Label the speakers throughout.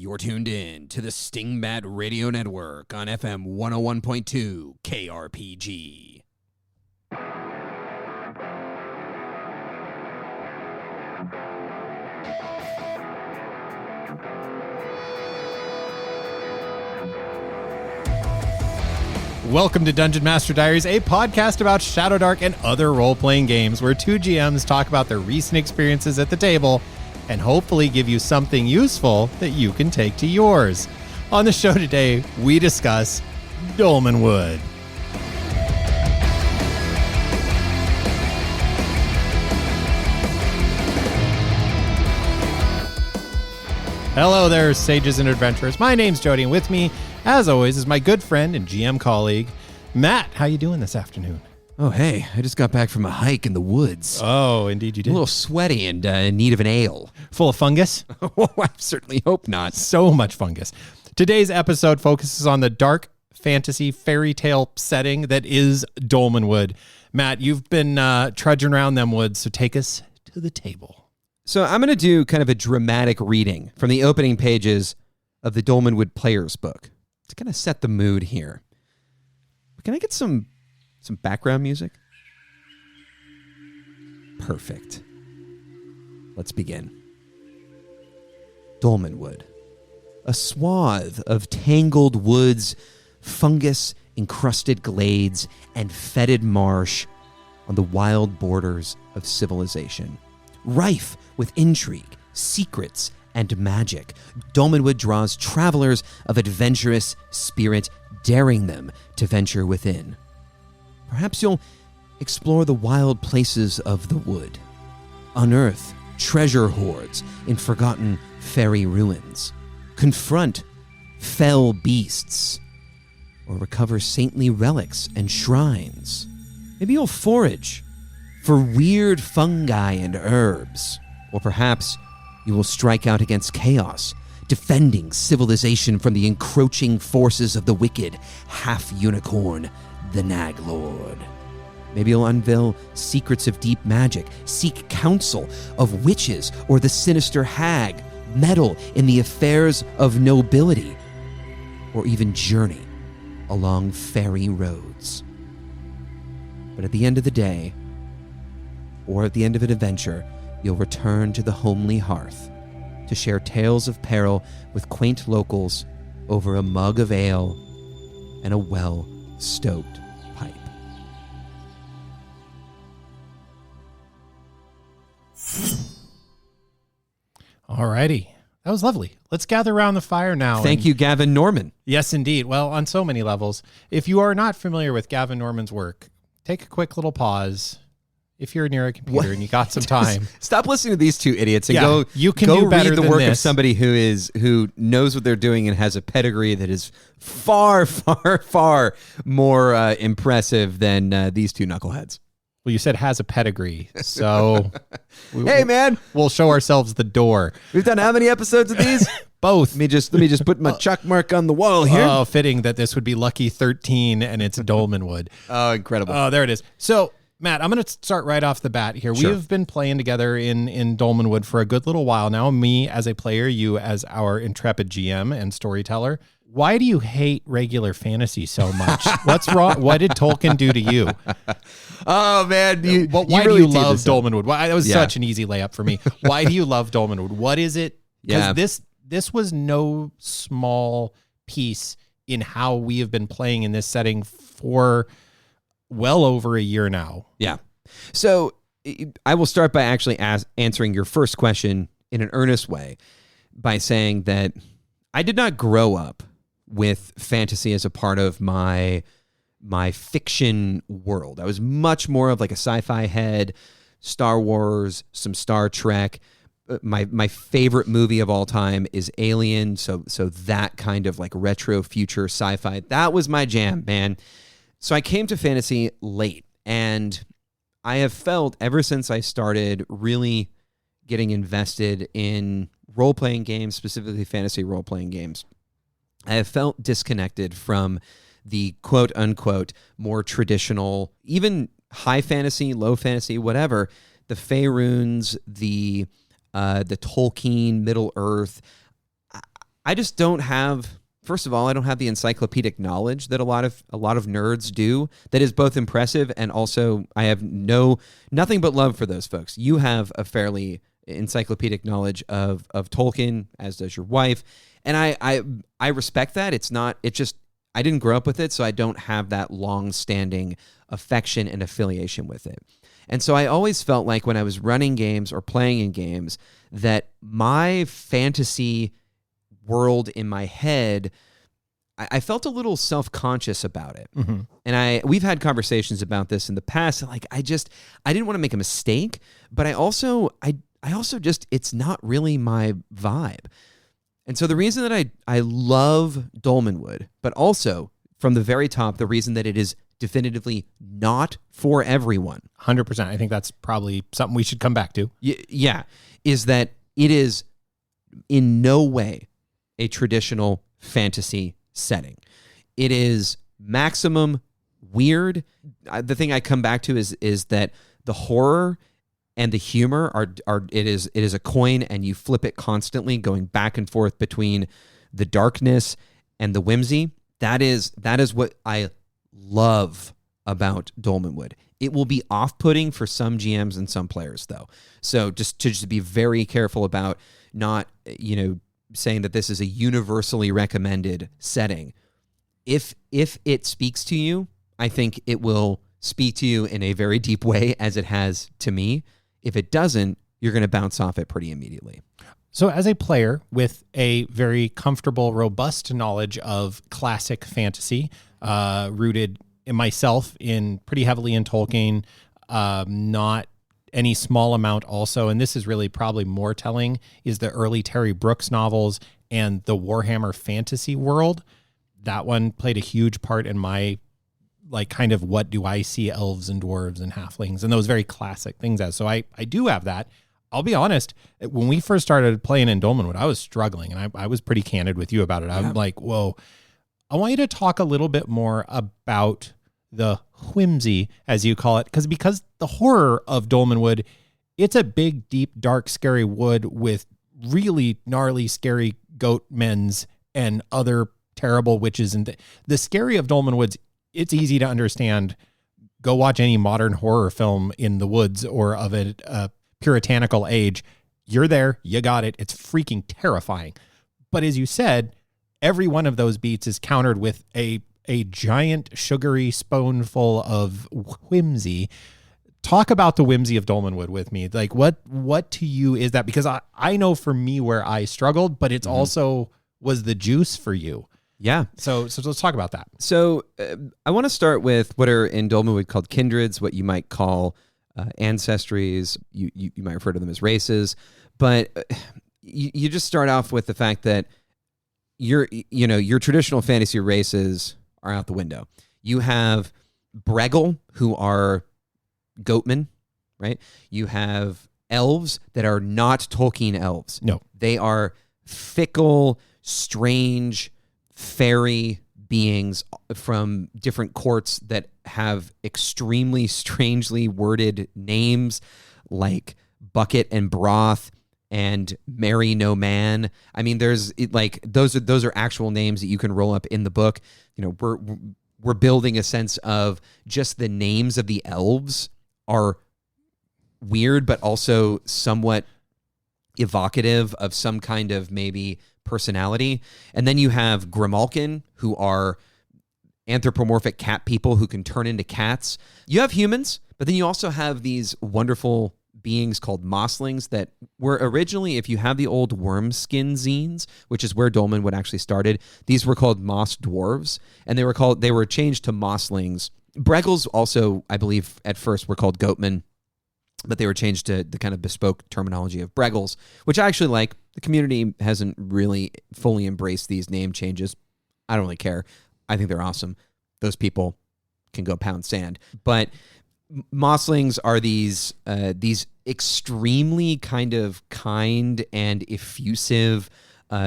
Speaker 1: You're tuned in to the Stingbat Radio Network on FM 101.2 KRPG.
Speaker 2: Welcome to Dungeon Master Diaries, a podcast about Shadowdark and other role-playing games where two GMs talk about their recent experiences at the table and hopefully give you something useful that you can take to yours. On the show today, we discuss Dolmenwood. Hello there, sages and adventurers. My name's Jody, and with me, as always, is my good friend and GM colleague, Matt. How you doing this afternoon?
Speaker 1: Oh, hey, I just got back from a hike in the woods.
Speaker 2: Oh, indeed you did.
Speaker 1: A little sweaty and in need of an ale.
Speaker 2: Full of fungus?
Speaker 1: Oh, I certainly hope not.
Speaker 2: So much fungus. Today's episode focuses on the dark fantasy fairy tale setting that is Dolmenwood. Matt, you've been trudging around them woods, so take us to the table.
Speaker 1: So I'm going to do kind of a dramatic reading from the opening pages of the Dolmenwood Player's Book to kind of set the mood here. Can I get some background music? Perfect. Let's begin. Dolmenwood. A swath of tangled woods, fungus-encrusted glades, and fetid marsh on the wild borders of civilization. Rife with intrigue, secrets, and magic, Dolmenwood draws travelers of adventurous spirit, daring them to venture within. Perhaps you'll explore the wild places of the wood, unearth treasure hoards in forgotten fairy ruins, confront fell beasts, or recover saintly relics and shrines. Maybe you'll forage for weird fungi and herbs, or perhaps you will strike out against chaos, defending civilization from the encroaching forces of the wicked half-unicorn, the Nag Lord. Maybe you'll unveil secrets of deep magic, seek counsel of witches or the sinister hag, meddle in the affairs of nobility, or even journey along fairy roads. But at the end of the day, or at the end of an adventure, you'll return to the homely hearth to share tales of peril with quaint locals over a mug of ale and a well-stoked pipe.
Speaker 2: Alrighty. That was lovely. Let's gather around the fire now.
Speaker 1: Thank you, Gavin Norman.
Speaker 2: Yes, indeed. Well, on so many levels. If you are not familiar with Gavin Norman's work, take a quick little pause. If you're near a computer and you got some time,
Speaker 1: stop listening to these two idiots and
Speaker 2: go
Speaker 1: read the work
Speaker 2: this.
Speaker 1: of somebody who knows what they're doing and has a pedigree that is far, far, far more impressive than these two knuckleheads.
Speaker 2: Well, you said has a pedigree, so
Speaker 1: hey, man,
Speaker 2: we'll show ourselves the door.
Speaker 1: We've done how many episodes of these?
Speaker 2: Both.
Speaker 1: Let me just put my check mark on the wall here.
Speaker 2: Oh, fitting that this would be Lucky 13 and it's Dolmenwood.
Speaker 1: Oh, incredible.
Speaker 2: Oh, there it is. So, Matt, I'm going to start right off the bat here.
Speaker 1: Sure.
Speaker 2: We've been playing together in Dolmenwood for a good little while now. Me as a player, you as our intrepid GM and storyteller. Why do you hate regular fantasy so much? What's wrong? What did Tolkien do to you?
Speaker 1: Oh, man.
Speaker 2: Why do you love Dolmenwood? That was such an easy layup for me. Why do you love Dolmenwood? What is it? Because this was no small piece in how we have been playing in this setting for well over a year now.
Speaker 1: Yeah. So I will start by actually answering your first question in an earnest way by saying that I did not grow up with fantasy as a part of my fiction world. I was much more of like a sci-fi head, Star Wars, some Star Trek. My favorite movie of all time is Alien, so that kind of like retro future sci-fi. That was my jam, man. So I came to fantasy late, and I have felt ever since I started really getting invested in role-playing games, specifically fantasy role-playing games, I have felt disconnected from the quote-unquote more traditional, even high fantasy, low fantasy, whatever, the Faerunes, the Tolkien, Middle Earth. I just don't have. First of all, I don't have the encyclopedic knowledge that a lot of nerds do. That is both impressive and also I have nothing but love for those folks. You have a fairly encyclopedic knowledge of Tolkien, as does your wife, and I respect that. It's just I didn't grow up with it, so I don't have that long-standing affection and affiliation with it. And so I always felt like when I was running games or playing in games that my fantasy world in my head, I felt a little self-conscious about it. Mm-hmm. And we've had conversations about this in the past. Like I didn't want to make a mistake, but I also just, it's not really my vibe. And so the reason that I love Dolmenwood, but also from the very top, the reason that it is definitively not for everyone.
Speaker 2: 100%. I think that's probably something we should come back to.
Speaker 1: Yeah. Is that it is in no way a traditional fantasy setting. It is maximum weird. The thing I come back to is that the horror and the humor it is a coin, and you flip it constantly, going back and forth between the darkness and the whimsy. That is what I love about Dolmenwood. It will be off-putting for some GMs and some players, though. So just be very careful about not, saying that this is a universally recommended setting. If it speaks to you, I think it will speak to you in a very deep way, as it has to me. If it doesn't, you're going to bounce off it pretty immediately.
Speaker 2: So as a player with a very comfortable, robust knowledge of classic fantasy, rooted in myself in pretty heavily in Tolkien, not any small amount also, and this is really probably more telling, is the early Terry Brooks novels and the Warhammer fantasy world. That one played a huge part in my, like, kind of what do I see elves and dwarves and halflings and those very classic things as. So I do have that. I'll be honest, when we first started playing in Dolmenwood, I was struggling, and I was pretty candid with you about it. I'm like, whoa, I want you to talk a little bit more about the whimsy, as you call it, because the horror of Dolmenwood, it's a big, deep, dark, scary wood with really gnarly, scary goat mens and other terrible witches. And the scary of Dolmenwood, it's easy to understand. Go watch any modern horror film in the woods or of a puritanical age. You're there, you got it. It's freaking terrifying. But as you said, every one of those beats is countered with a giant sugary spoonful of whimsy. Talk about the whimsy of Dolmenwood with me. Like what to you is that? Because I know for me where I struggled, but it's also was the juice for you.
Speaker 1: Yeah.
Speaker 2: So let's talk about that.
Speaker 1: So I want to start with what are in Dolmenwood called kindreds, what you might call ancestries. You might refer to them as races, but you just start off with the fact that your traditional fantasy races are out the window. You have Bregel, who are goatmen, right? You have elves that are not Tolkien elves.
Speaker 2: No.
Speaker 1: They are fickle, strange, fairy beings from different courts that have extremely strangely worded names like Bucket and Broth and Marry No Man. I mean, those are actual names that you can roll up in the book. We're building a sense of just the names of the elves are weird, but also somewhat evocative of some kind of maybe personality. And then you have Grimalkin, who are anthropomorphic cat people who can turn into cats. You have humans, but then you also have these wonderful beings called mosslings that were originally, if you have the old Wormskin zines, which is where Dolmenwood actually started, these were called moss dwarves, and they were changed to mosslings. Bregels also, I believe, at first were called goatmen, but they were changed to the kind of bespoke terminology of Bregels, which I actually like. The community hasn't really fully embraced these name changes. I don't really care. I think they're awesome. Those people can go pound sand. But mosslings are these extremely kind and effusive,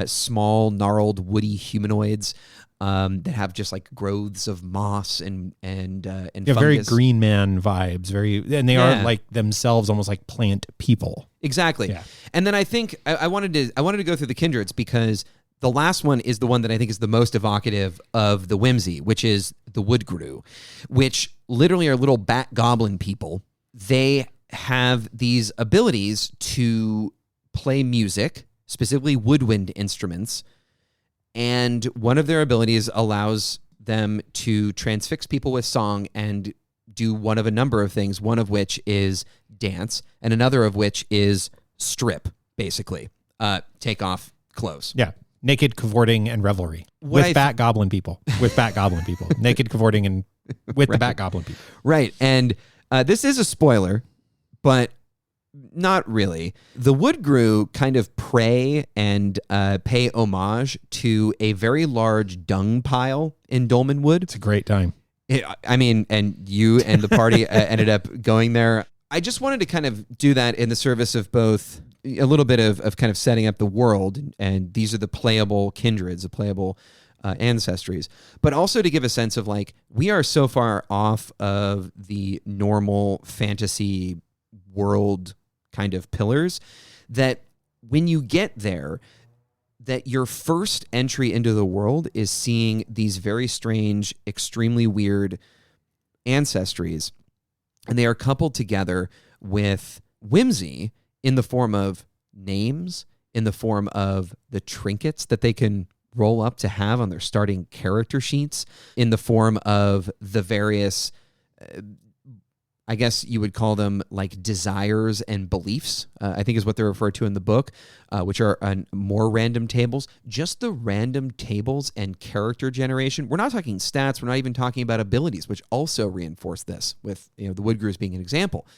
Speaker 1: small, gnarled, woody humanoids that have just like growths of moss and fungus.
Speaker 2: Very Green Man vibes. And they are like themselves almost like plant people.
Speaker 1: Exactly. Yeah. And then I think I wanted to go through the kindreds because The last one is the one that I think is the most evocative of the whimsy, which is the Woodgrue, which literally are little bat goblin people. They have these abilities to play music, specifically woodwind instruments, and one of their abilities allows them to transfix people with song and do one of a number of things, one of which is dance, and another of which is strip, basically. Take off clothes.
Speaker 2: Yeah. Naked cavorting and revelry with bat goblin people. Naked cavorting and with the bat goblin people.
Speaker 1: Right. And this is a spoiler, but not really. The Woodgrue kind of pray and pay homage to a very large dung pile in Dolmenwood.
Speaker 2: It's a great time.
Speaker 1: And you and the party ended up going there. I just wanted to kind of do that in the service of both a little bit of kind of setting up the world, and these are the playable kindreds, the playable ancestries, but also to give a sense of like, we are so far off of the normal fantasy world kind of pillars that when you get there, that your first entry into the world is seeing these very strange, extremely weird ancestries, and they are coupled together with whimsy in the form of names, in the form of the trinkets that they can roll up to have on their starting character sheets, in the form of the various, I guess you would call them like desires and beliefs, I think is what they're referred to in the book, which are more random tables. Just the random tables and character generation. We're not talking stats. We're not even talking about abilities, which also reinforce this with, the Woodgrues being an example.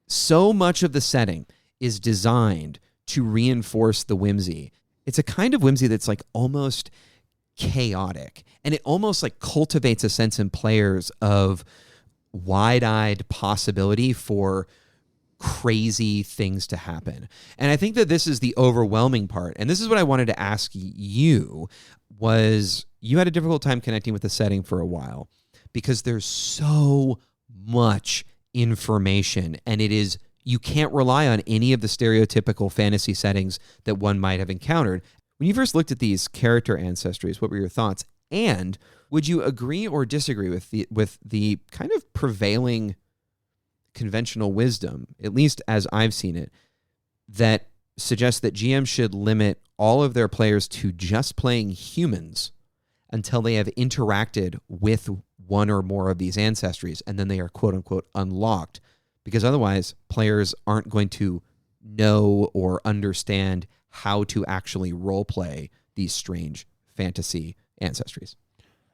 Speaker 1: So much of the setting is designed to reinforce the whimsy. It's a kind of whimsy that's like almost chaotic, and it almost like cultivates a sense in players of wide-eyed possibility for crazy things to happen. And I think that this is the overwhelming part. And this is what I wanted to ask you, was you had a difficult time connecting with the setting for a while because there's so much information, and you can't rely on any of the stereotypical fantasy settings that one might have encountered. When you first looked at these character ancestries, what were your thoughts? And would you agree or disagree with the kind of prevailing conventional wisdom, at least as I've seen it, that suggests that GMs should limit all of their players to just playing humans until they have interacted with one or more of these ancestries, and then they are quote-unquote unlocked, because otherwise players aren't going to know or understand how to actually roleplay these strange fantasy ancestries.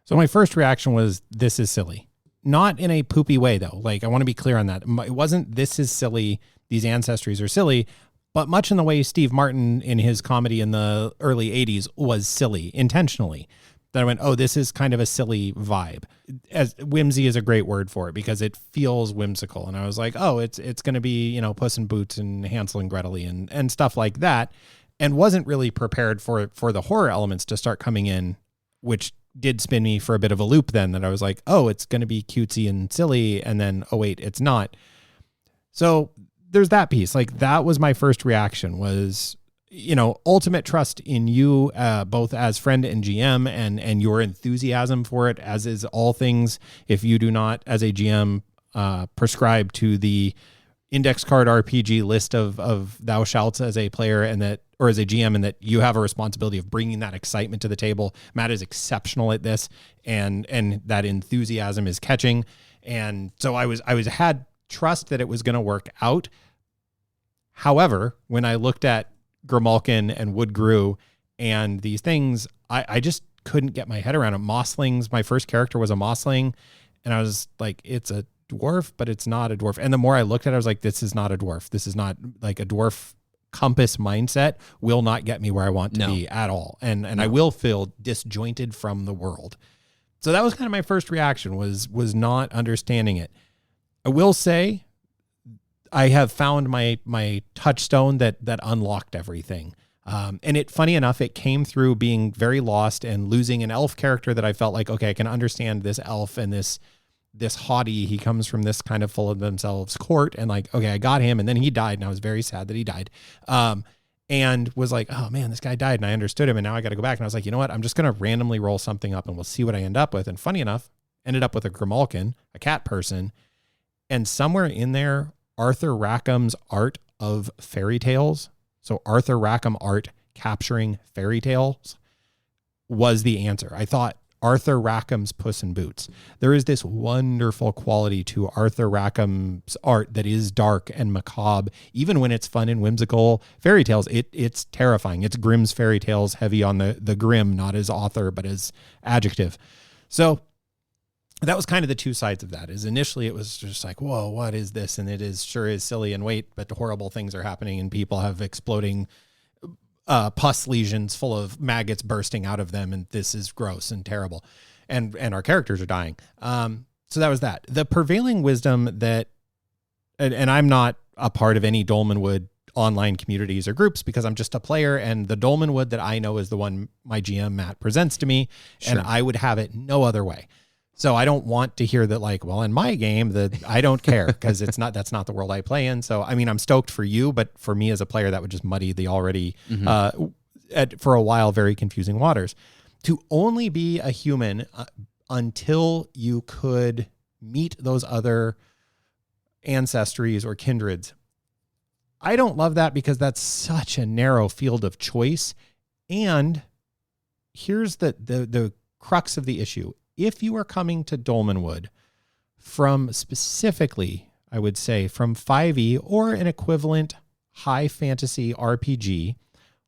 Speaker 2: So my first reaction was, this is silly. Not in a poopy way, though. Like, I want to be clear on that. It wasn't, this is silly, these ancestries are silly, but much in the way Steve Martin in his comedy in the early 80s was silly, intentionally. Then I went, oh, this is kind of a silly vibe. As whimsy is a great word for it because it feels whimsical. And I was like, oh, it's going to be, Puss in Boots and Hansel and Gretel and stuff like that. And wasn't really prepared for the horror elements to start coming in, which did spin me for a bit of a loop then, that I was like, oh, it's going to be cutesy and silly. And then, oh, wait, it's not. So there's that piece. Like, that was my first reaction was, ultimate trust in you, both as friend and GM, and your enthusiasm for it, as is all things. If you do not, as a GM, prescribe to the index card RPG list of thou shalts as a player, and that, or as a GM, and that you have a responsibility of bringing that excitement to the table. Matt is exceptional at this, and that enthusiasm is catching. And so I had trust that it was going to work out. However, when I looked at Grimalkin and Woodgrue and these things, I just couldn't get my head around it. Mosslings, my first character was a Mossling, and I was like, it's a dwarf, but it's not a dwarf. And the more I looked at it, I was like, this is not a dwarf. This is not like a dwarf compass mindset will not get me where I want to be at all. And I will feel disjointed from the world. So that was kind of my first reaction, was not understanding it. I will say I have found my touchstone that unlocked everything. And funny enough, it came through being very lost and losing an elf character that I felt like, okay, I can understand this elf and this haughty, he comes from this kind of full of themselves court, and like, okay, I got him, and then he died, and I was very sad that he died. and was like, oh man, this guy died and I understood him. And now I got to go back. And I was like, you know what? I'm just going to randomly roll something up and we'll see what I end up with. And funny enough, ended up with a Grimalkin, a cat person. And somewhere in there, Arthur Rackham's art of Fairytales. So Arthur Rackham art capturing Fairytales was the answer. I thought Arthur Rackham's Puss in Boots. There is this wonderful quality to Arthur Rackham's art that is dark and macabre, even when it's fun and whimsical. Fairytales, it's terrifying. It's Grimm's Fairytales, heavy on the grim, not as author, but as adjective. So that was kind of the two sides of that. Is initially it was just like, whoa, what is this? And it sure is silly and wait, but horrible things are happening and people have exploding pus lesions full of maggots bursting out of them, and this is gross and terrible, and our characters are dying. So that was that. The prevailing wisdom that, and I'm not a part of any Dolmenwood online communities or groups because I'm just a player, and the Dolmenwood that I know is the one my GM Matt presents to me, and I would have it no other way. So I don't want to hear that, like, well, in my game, that I don't care because that's not the world I play in. So, I mean, I'm stoked for you, but for me as a player, that would just muddy the already, for a while, very confusing waters. To only be a human until you could meet those other ancestries or kindreds. I don't love that because that's such a narrow field of choice. And here's the crux of the issue. If you are coming to Dolmenwood from specifically, I would say, from 5e or an equivalent high fantasy RPG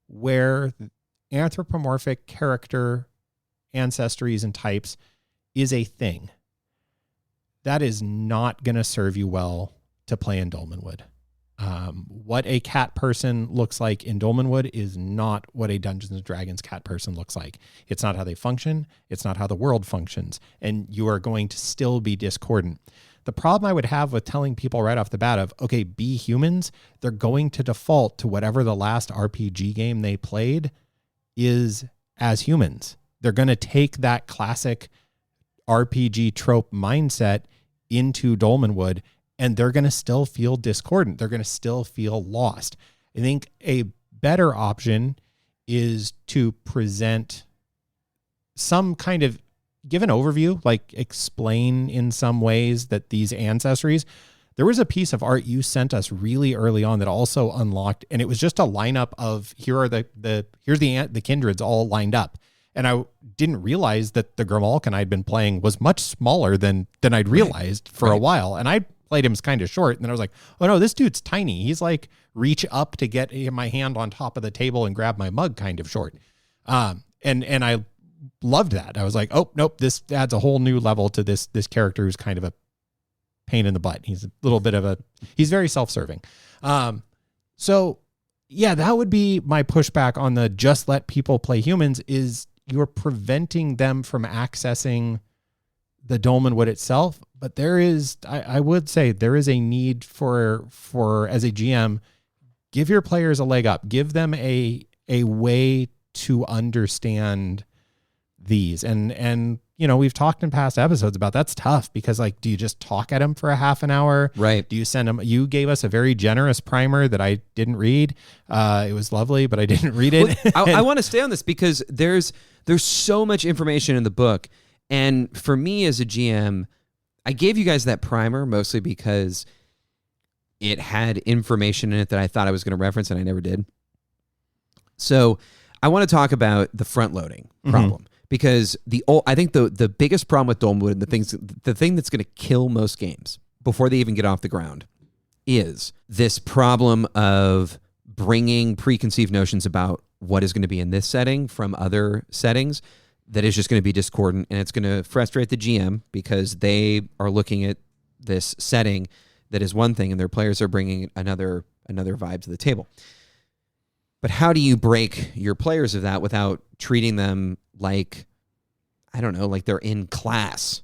Speaker 2: where anthropomorphic character ancestries and types is a thing, that is not going to serve you well to play in Dolmenwood. What a cat person looks like in Dolmenwood is not what a Dungeons and Dragons cat person looks like. It's not how they function. It's not how the world functions. And you are going to still be discordant. The problem I would have with telling people right off the bat of, okay, be humans, they're going to default to whatever the last RPG game they played is as humans. They're going to take that classic RPG trope mindset into Dolmenwood, and they're going to still feel discordant. They're going to still feel lost. I think a better option is to present some kind of, give an overview, like explain in some ways that these ancestries, there was a piece of art you sent us really early on that also unlocked, and it was just a lineup of here's the kindreds all lined up. And I didn't realize that the Grimalkin I'd been playing was much smaller than I'd realized for a while. And I played him kind of short. And then I was like, oh no, this dude's tiny. He's like reach up to get my hand on top of the table and grab my mug kind of short. And I loved that. I was like, oh nope, this adds a whole new level to this character who's kind of a pain in the butt. He's a little bit of he's very self-serving. So yeah, that would be my pushback on the just let people play humans is you're preventing them from accessing the Dolmenwood itself. But there is, I would say there is a need for as a GM, give your players a leg up, give them a way to understand these. And, you know, we've talked in past episodes about that's tough because like, do you just talk at them for a half an hour? Right. Do you send them, you gave us a very generous primer that I didn't read. It was lovely, but I didn't read it.
Speaker 1: Well, I want to stay on this because there's so much information in the book. And for me as a GM, I gave you guys that primer mostly because it had information in it that I thought I was going to reference and I never did. So I want to talk about the front loading problem because I think the biggest problem with Dolmenwood and the thing that's going to kill most games before they even get off the ground is this problem of bringing preconceived notions about what is going to be in this setting from other settings that is just going to be discordant, and it's going to frustrate the GM because they are looking at this setting that is one thing and their players are bringing another vibe to the table. But how do you break your players of that without treating them like, I don't know, like they're in class?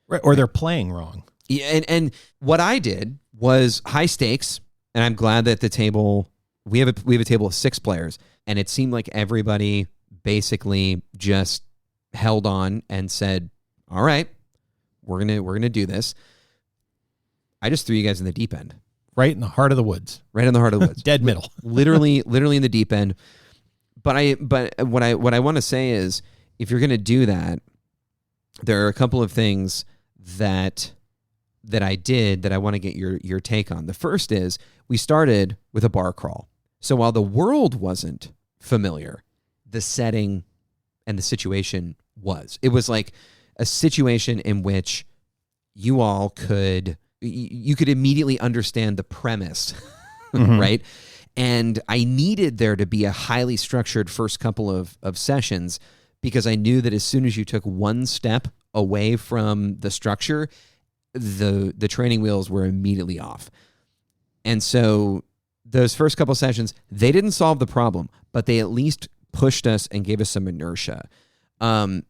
Speaker 2: Right, or they're playing wrong.
Speaker 1: Yeah, and what I did was high stakes, and I'm glad that the table, we have a table of 6 players, and it seemed like everybody basically just held on and said, all right, we're gonna do this. I just threw you guys in the deep end
Speaker 2: Right in the heart of the woods.
Speaker 1: Right in the heart of the woods.
Speaker 2: Dead middle.
Speaker 1: literally in the deep end. But what I want to say is, if you're going to do that, there are a couple of things that I did that I want to get your take on. The first is, we started with a bar crawl. So while the world wasn't familiar, the setting and the situation was. It was like a situation in which you all could immediately understand the premise, right? And I needed there to be a highly structured first couple of sessions, because I knew that as soon as you took one step away from the structure, the training wheels were immediately off. And so those first couple sessions, they didn't solve the problem, but they at least pushed us and gave us some inertia. I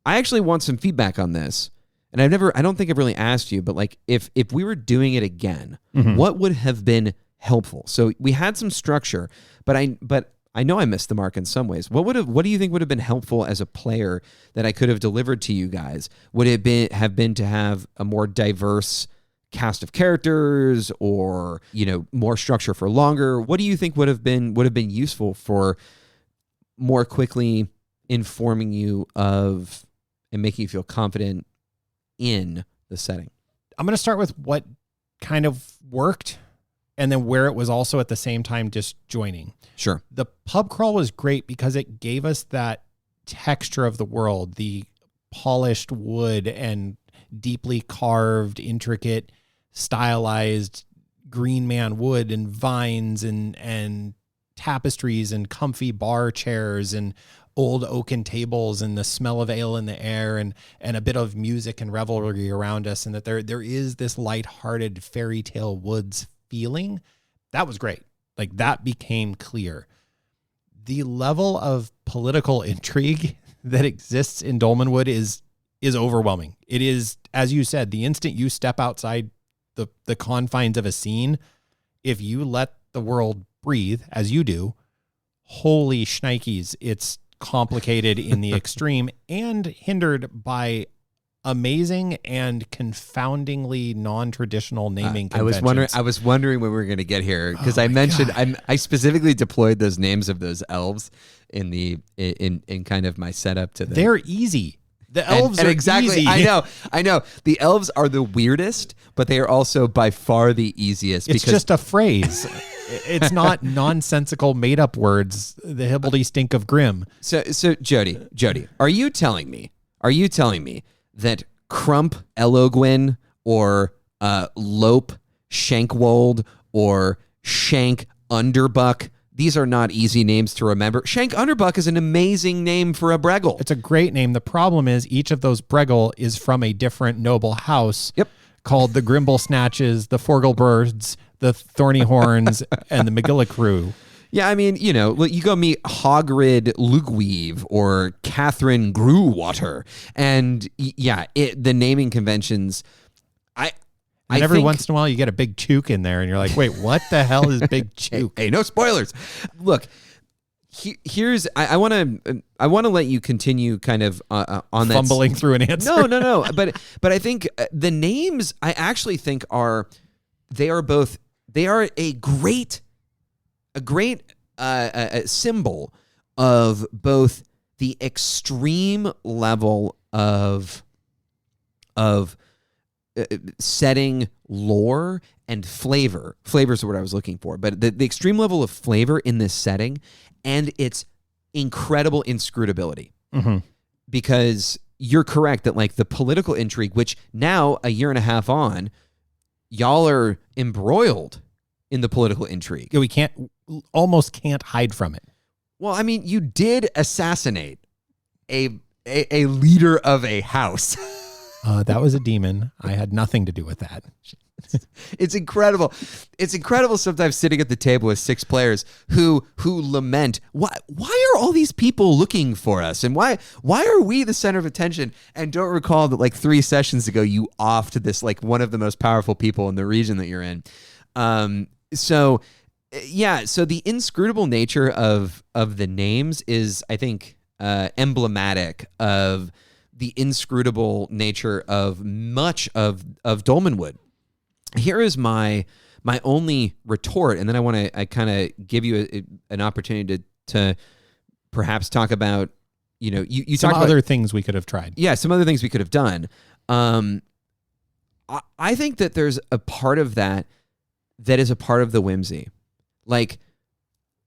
Speaker 1: actually want some feedback on this. And I don't think I've really asked you, but like if we were doing it again, what would have been helpful? So we had some structure, but I know I missed the mark in some ways. What do you think would have been helpful as a player that I could have delivered to you guys? Would it have been to have a more diverse cast of characters, or more structure for longer? What do you think would have been useful for more quickly informing you of and making you feel confident in the setting?
Speaker 2: I'm going to start with what kind of worked, and then where it was also at the same time disjoining.
Speaker 1: Sure.
Speaker 2: The pub crawl was great because it gave us that texture of the world, the polished wood and deeply carved, intricate, stylized green man wood and vines and tapestries and comfy bar chairs and old oaken tables and the smell of ale in the air and a bit of music and revelry around us, and that there is this lighthearted Fairytale woods feeling. That was great. Like, that became clear. The level of political intrigue that exists in Dolmenwood is overwhelming. It is, as you said, the instant you step outside the confines of a scene, if you let the world breathe, as you do, holy shnikes, it's complicated in the extreme and hindered by amazing and confoundingly non-traditional naming conventions.
Speaker 1: I was wondering when we were going to get here, because I mentioned I specifically deployed those names of those elves in kind of my setup to them.
Speaker 2: They're easy. The elves are
Speaker 1: exactly,
Speaker 2: easy.
Speaker 1: I know. The elves are the weirdest, but they are also by far the easiest.
Speaker 2: It's just a phrase. It's not nonsensical made-up words. The hibbledy stink of grim.
Speaker 1: So Jody, are you telling me that Crump Elogwin or Lope Shankwold or Shank Underbuck, these are not easy names to remember? Shank Underbuck is an amazing name for a Breggle.
Speaker 2: It's a great name. The problem is each of those Breggle is from a different noble house.
Speaker 1: Yep. Called
Speaker 2: the Grimble Snatches, the Forgelbirds, the Thorny Horns, and the McGilla Crew.
Speaker 1: Yeah, I mean, you go meet Hogrid Lugweave or Catherine Grewwater, and the naming conventions.
Speaker 2: And every once in a while, you get a Big Chook in there, and you're like, "Wait, what the hell is Big Chook?"
Speaker 1: Hey, no spoilers. Look, here's I want to let you continue kind of on that
Speaker 2: fumbling through an answer.
Speaker 1: No, but I think the names I actually think are a great symbol of both the extreme level of setting lore and flavor. Flavors are what I was looking for, but the extreme level of flavor in this setting and its incredible inscrutability.
Speaker 2: Mm-hmm.
Speaker 1: Because you're correct that like the political intrigue, which now a year and a half on, y'all are embroiled in the political intrigue.
Speaker 2: Yeah, we almost can't hide from it.
Speaker 1: Well, I mean, you did assassinate a leader of a house.
Speaker 2: That was a demon. I had nothing to do with that.
Speaker 1: It's incredible. It's incredible sometimes sitting at the table with 6 players who lament, why are all these people looking for us? And why are we the center of attention? And don't recall that like 3 sessions ago, you offed this like one of the most powerful people in the region that you're in. So the inscrutable nature of the names is, I think, emblematic of the inscrutable nature of much of Dolmenwood. Here is my My only retort, and then I kind of give you an opportunity to perhaps talk about, you
Speaker 2: some
Speaker 1: talk about
Speaker 2: other things we could have tried.
Speaker 1: Yeah, some other things we could have done. I think that there's a part of that is a part of the whimsy. Like,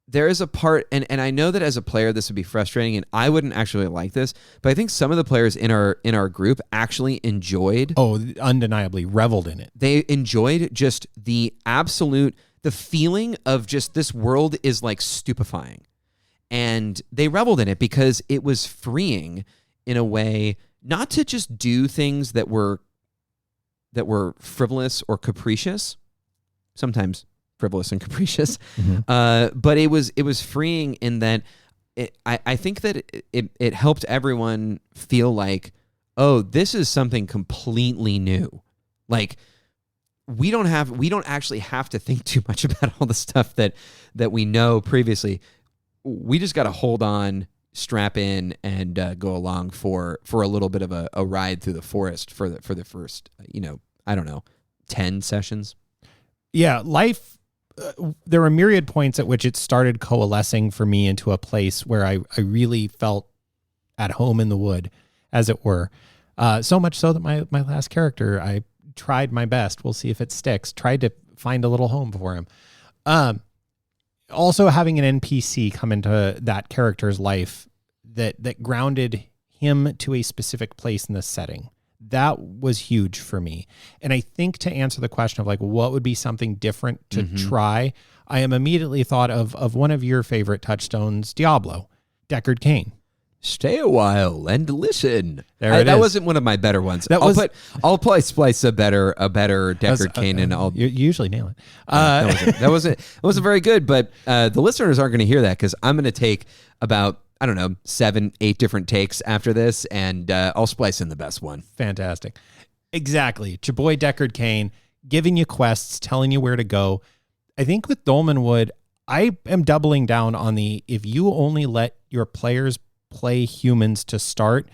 Speaker 1: there is a part, and I know that as a player this would be frustrating, and I wouldn't actually like this, but I think some of the players in our group actually enjoyed.
Speaker 2: Oh, undeniably reveled in it.
Speaker 1: They enjoyed just the feeling of just this world is like stupefying. And they reveled in it because it was freeing in a way, not to just do things that were frivolous or capricious, sometimes frivolous and capricious, but it was freeing in that I think that it helped everyone feel like, oh, this is something completely new. Like, we don't actually have to think too much about all the stuff that we know previously. We just got to hold on, strap in, and go along for a little bit of a ride through the forest for the first, I don't know, 10 sessions.
Speaker 2: Yeah, life. There were myriad points at which it started coalescing for me into a place where I really felt at home in the wood, as it were. So much so that my last character, I tried my best. We'll see if it sticks. Tried to find a little home for him. Also having an NPC come into that character's life that grounded him to a specific place in the setting. That was huge for me. And I think to answer the question of like, what would be something different to try? I am immediately thought of one of your favorite touchstones, Diablo, Deckard Cain.
Speaker 1: Stay a while and listen.
Speaker 2: That
Speaker 1: wasn't one of my better ones. I'll probably splice a better Deckard Cain, and I'll.
Speaker 2: You usually nail it.
Speaker 1: That wasn't very good, but the listeners aren't going to hear that because I'm going to take about, I don't know, 7-8 different takes after this, and I'll splice in the best one.
Speaker 2: Fantastic. Exactly. It's your boy Deckard Cain, giving you quests, telling you where to go. I think with Dolmenwood, I am doubling down on if you only let your players play humans to start,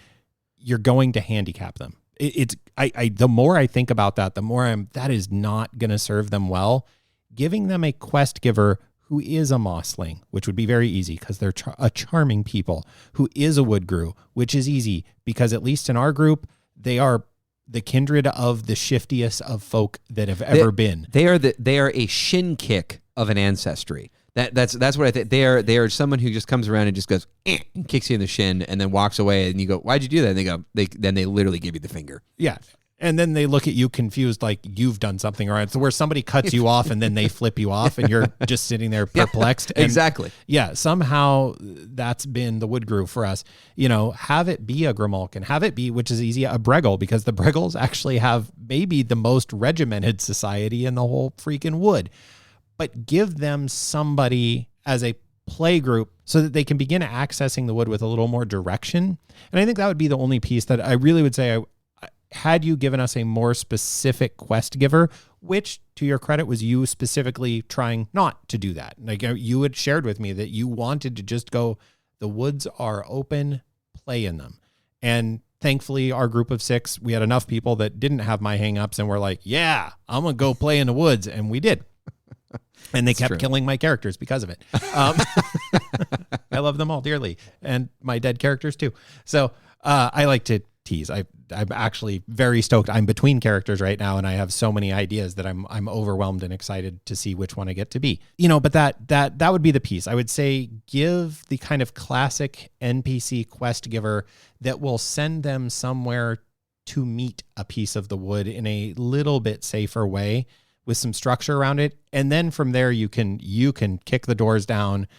Speaker 2: you're going to handicap them. The more I think about that, the more that is not going to serve them well. Giving them a quest giver who is a mossling, which would be very easy because they're a charming people, who is a woodgrew, which is easy because at least in our group, they are the kindred of the shiftiest of folk that have ever been.
Speaker 1: They are a shin kick of an ancestry. That's what I think. They are someone who just comes around and just goes and kicks you in the shin and then walks away, and you go, "Why'd you do that?" And they literally give you the finger.
Speaker 2: Yeah. And then they look at you confused, like you've done something wrong. So where somebody cuts you off and then they flip you off and you're just sitting there perplexed.
Speaker 1: Yeah, exactly.
Speaker 2: Yeah. Somehow that's been the woodgrew for us. Have it be a Grimalkin, have it be, which is easy, a Breggle, because the Breggles actually have maybe the most regimented society in the whole freaking wood. But give them somebody as a play group so that they can begin accessing the wood with a little more direction. And I think that would be the only piece that I really would say, had you given us a more specific quest giver, which to your credit was you specifically trying not to do that. Like you had shared with me that you wanted to just go, the woods are open, play in them. And thankfully our group of 6, we had enough people that didn't have my hangups and were like, yeah, I'm going to go play in the woods. And we did. And they kept killing my characters because of it. I love them all dearly, and my dead characters too. So I like to tease. I'm actually very stoked. I'm between characters right now, and I have so many ideas that I'm overwhelmed and excited to see which one I get to be. But that would be the piece. I would say give the kind of classic NPC quest giver that will send them somewhere to meet a piece of the wood in a little bit safer way, with some structure around it. And then from there, you can kick the doors down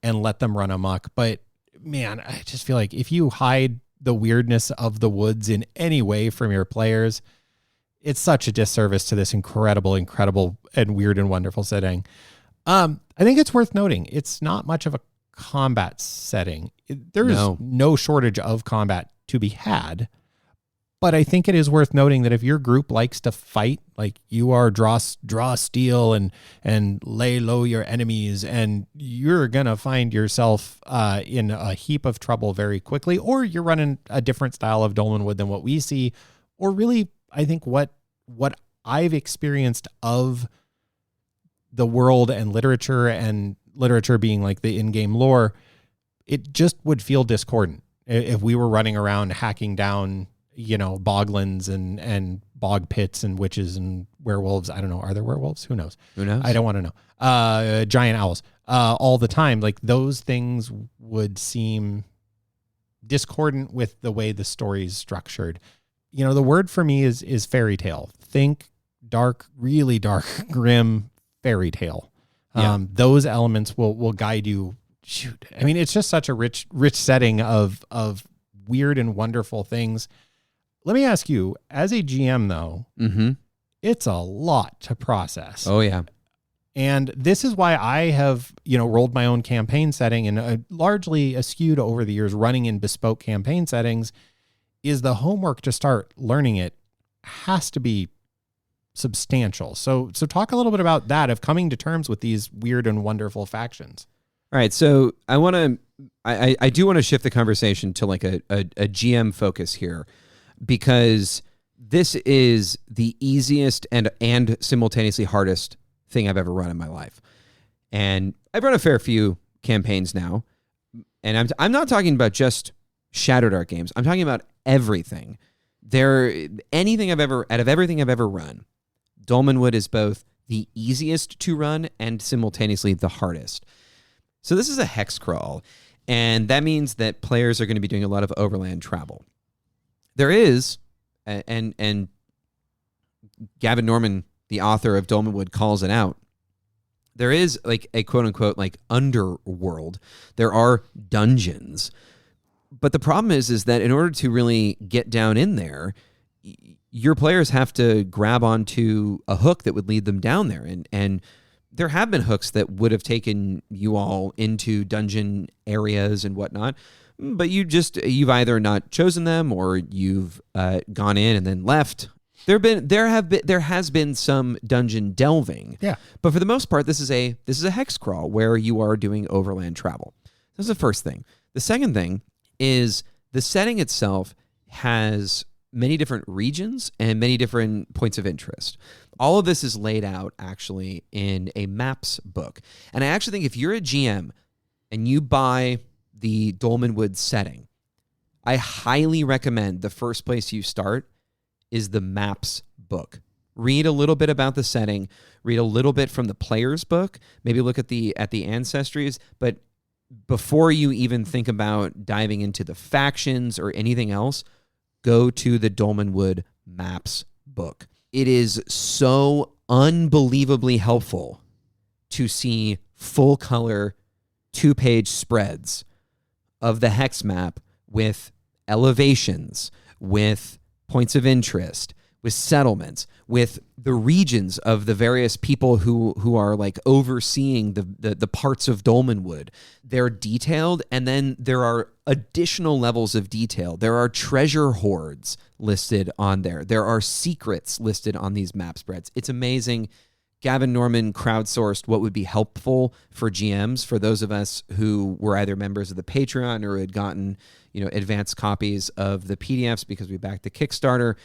Speaker 2: and let them run amok. But man, I just feel like if you hide the weirdness of the woods in any way from your players, it's such a disservice to this incredible and weird and wonderful setting. I think it's worth noting, it's not much of a combat setting. There is no shortage of combat to be had. But I think it is worth noting that if your group likes to fight, like you are draw steel and lay low your enemies, and you're going to find yourself in a heap of trouble very quickly, or you're running a different style of Dolmenwood than what we see, or really, I think what I've experienced of the world and literature being like the in-game lore, it just would feel discordant if we were running around hacking down, boglands and bog pits and witches and werewolves. I don't know. Are there werewolves? Who knows? I don't want to know. Giant owls all the time. Like those things would seem discordant with the way the story is structured. The word for me is fairy tale. Think dark, really dark, grim fairy tale.
Speaker 1: Yeah.
Speaker 2: Those elements will guide you. Shoot. I mean, it's just such a rich setting of weird and wonderful things. Let me ask you, as a GM though, it's a lot to process.
Speaker 1: Oh yeah.
Speaker 2: And this is why I have, rolled my own campaign setting and largely eschewed over the years running in bespoke campaign settings, is the homework to start learning it has to be substantial. So talk a little bit about that, of coming to terms with these weird and wonderful factions.
Speaker 1: All right. So I do want to shift the conversation to like a GM focus here, because this is the easiest and simultaneously hardest thing I've ever run in my life. And I've run a fair few campaigns now, and I'm not talking about just Shadowdark games. I'm talking about everything. Everything I've ever run, Dolmenwood is both the easiest to run and simultaneously the hardest. So this is a hex crawl, and that means that players are going to be doing a lot of overland travel. There is, and Gavin Norman, the author of Dolmenwood, calls it out, there is like a quote-unquote like underworld. There are dungeons. But the problem is that in order to really get down in there, your players have to grab onto a hook that would lead them down there. And there have been hooks that would have taken you all into dungeon areas and whatnot, but you've either not chosen them or you've gone in and then left. There has been some dungeon delving.
Speaker 2: Yeah.
Speaker 1: But for the most part, this is a hex crawl where you are doing overland travel. That's the first thing. The second thing is the setting itself has many different regions and many different points of interest. All of this is laid out actually in a maps book. And I actually think if you're a GM and you buy the Dolmenwood setting, I highly recommend the first place you start is the maps book. Read a little bit about the setting, read a little bit from the player's book, maybe look at the ancestries, but before you even think about diving into the factions or anything else, go to the Dolmenwood maps book. It is so unbelievably helpful to see full color 2-page spreads of the hex map with elevations, with points of interest, with settlements, with the regions of the various people who are like overseeing the parts of Dolmenwood. They're detailed, and then there are additional levels of detail. There are treasure hoards listed on there. There are secrets listed on these map spreads. It's amazing. Gavin Norman crowdsourced what would be helpful for GMs, for those of us who were either members of the Patreon or had gotten, advanced copies of the PDFs because we backed the Kickstarter.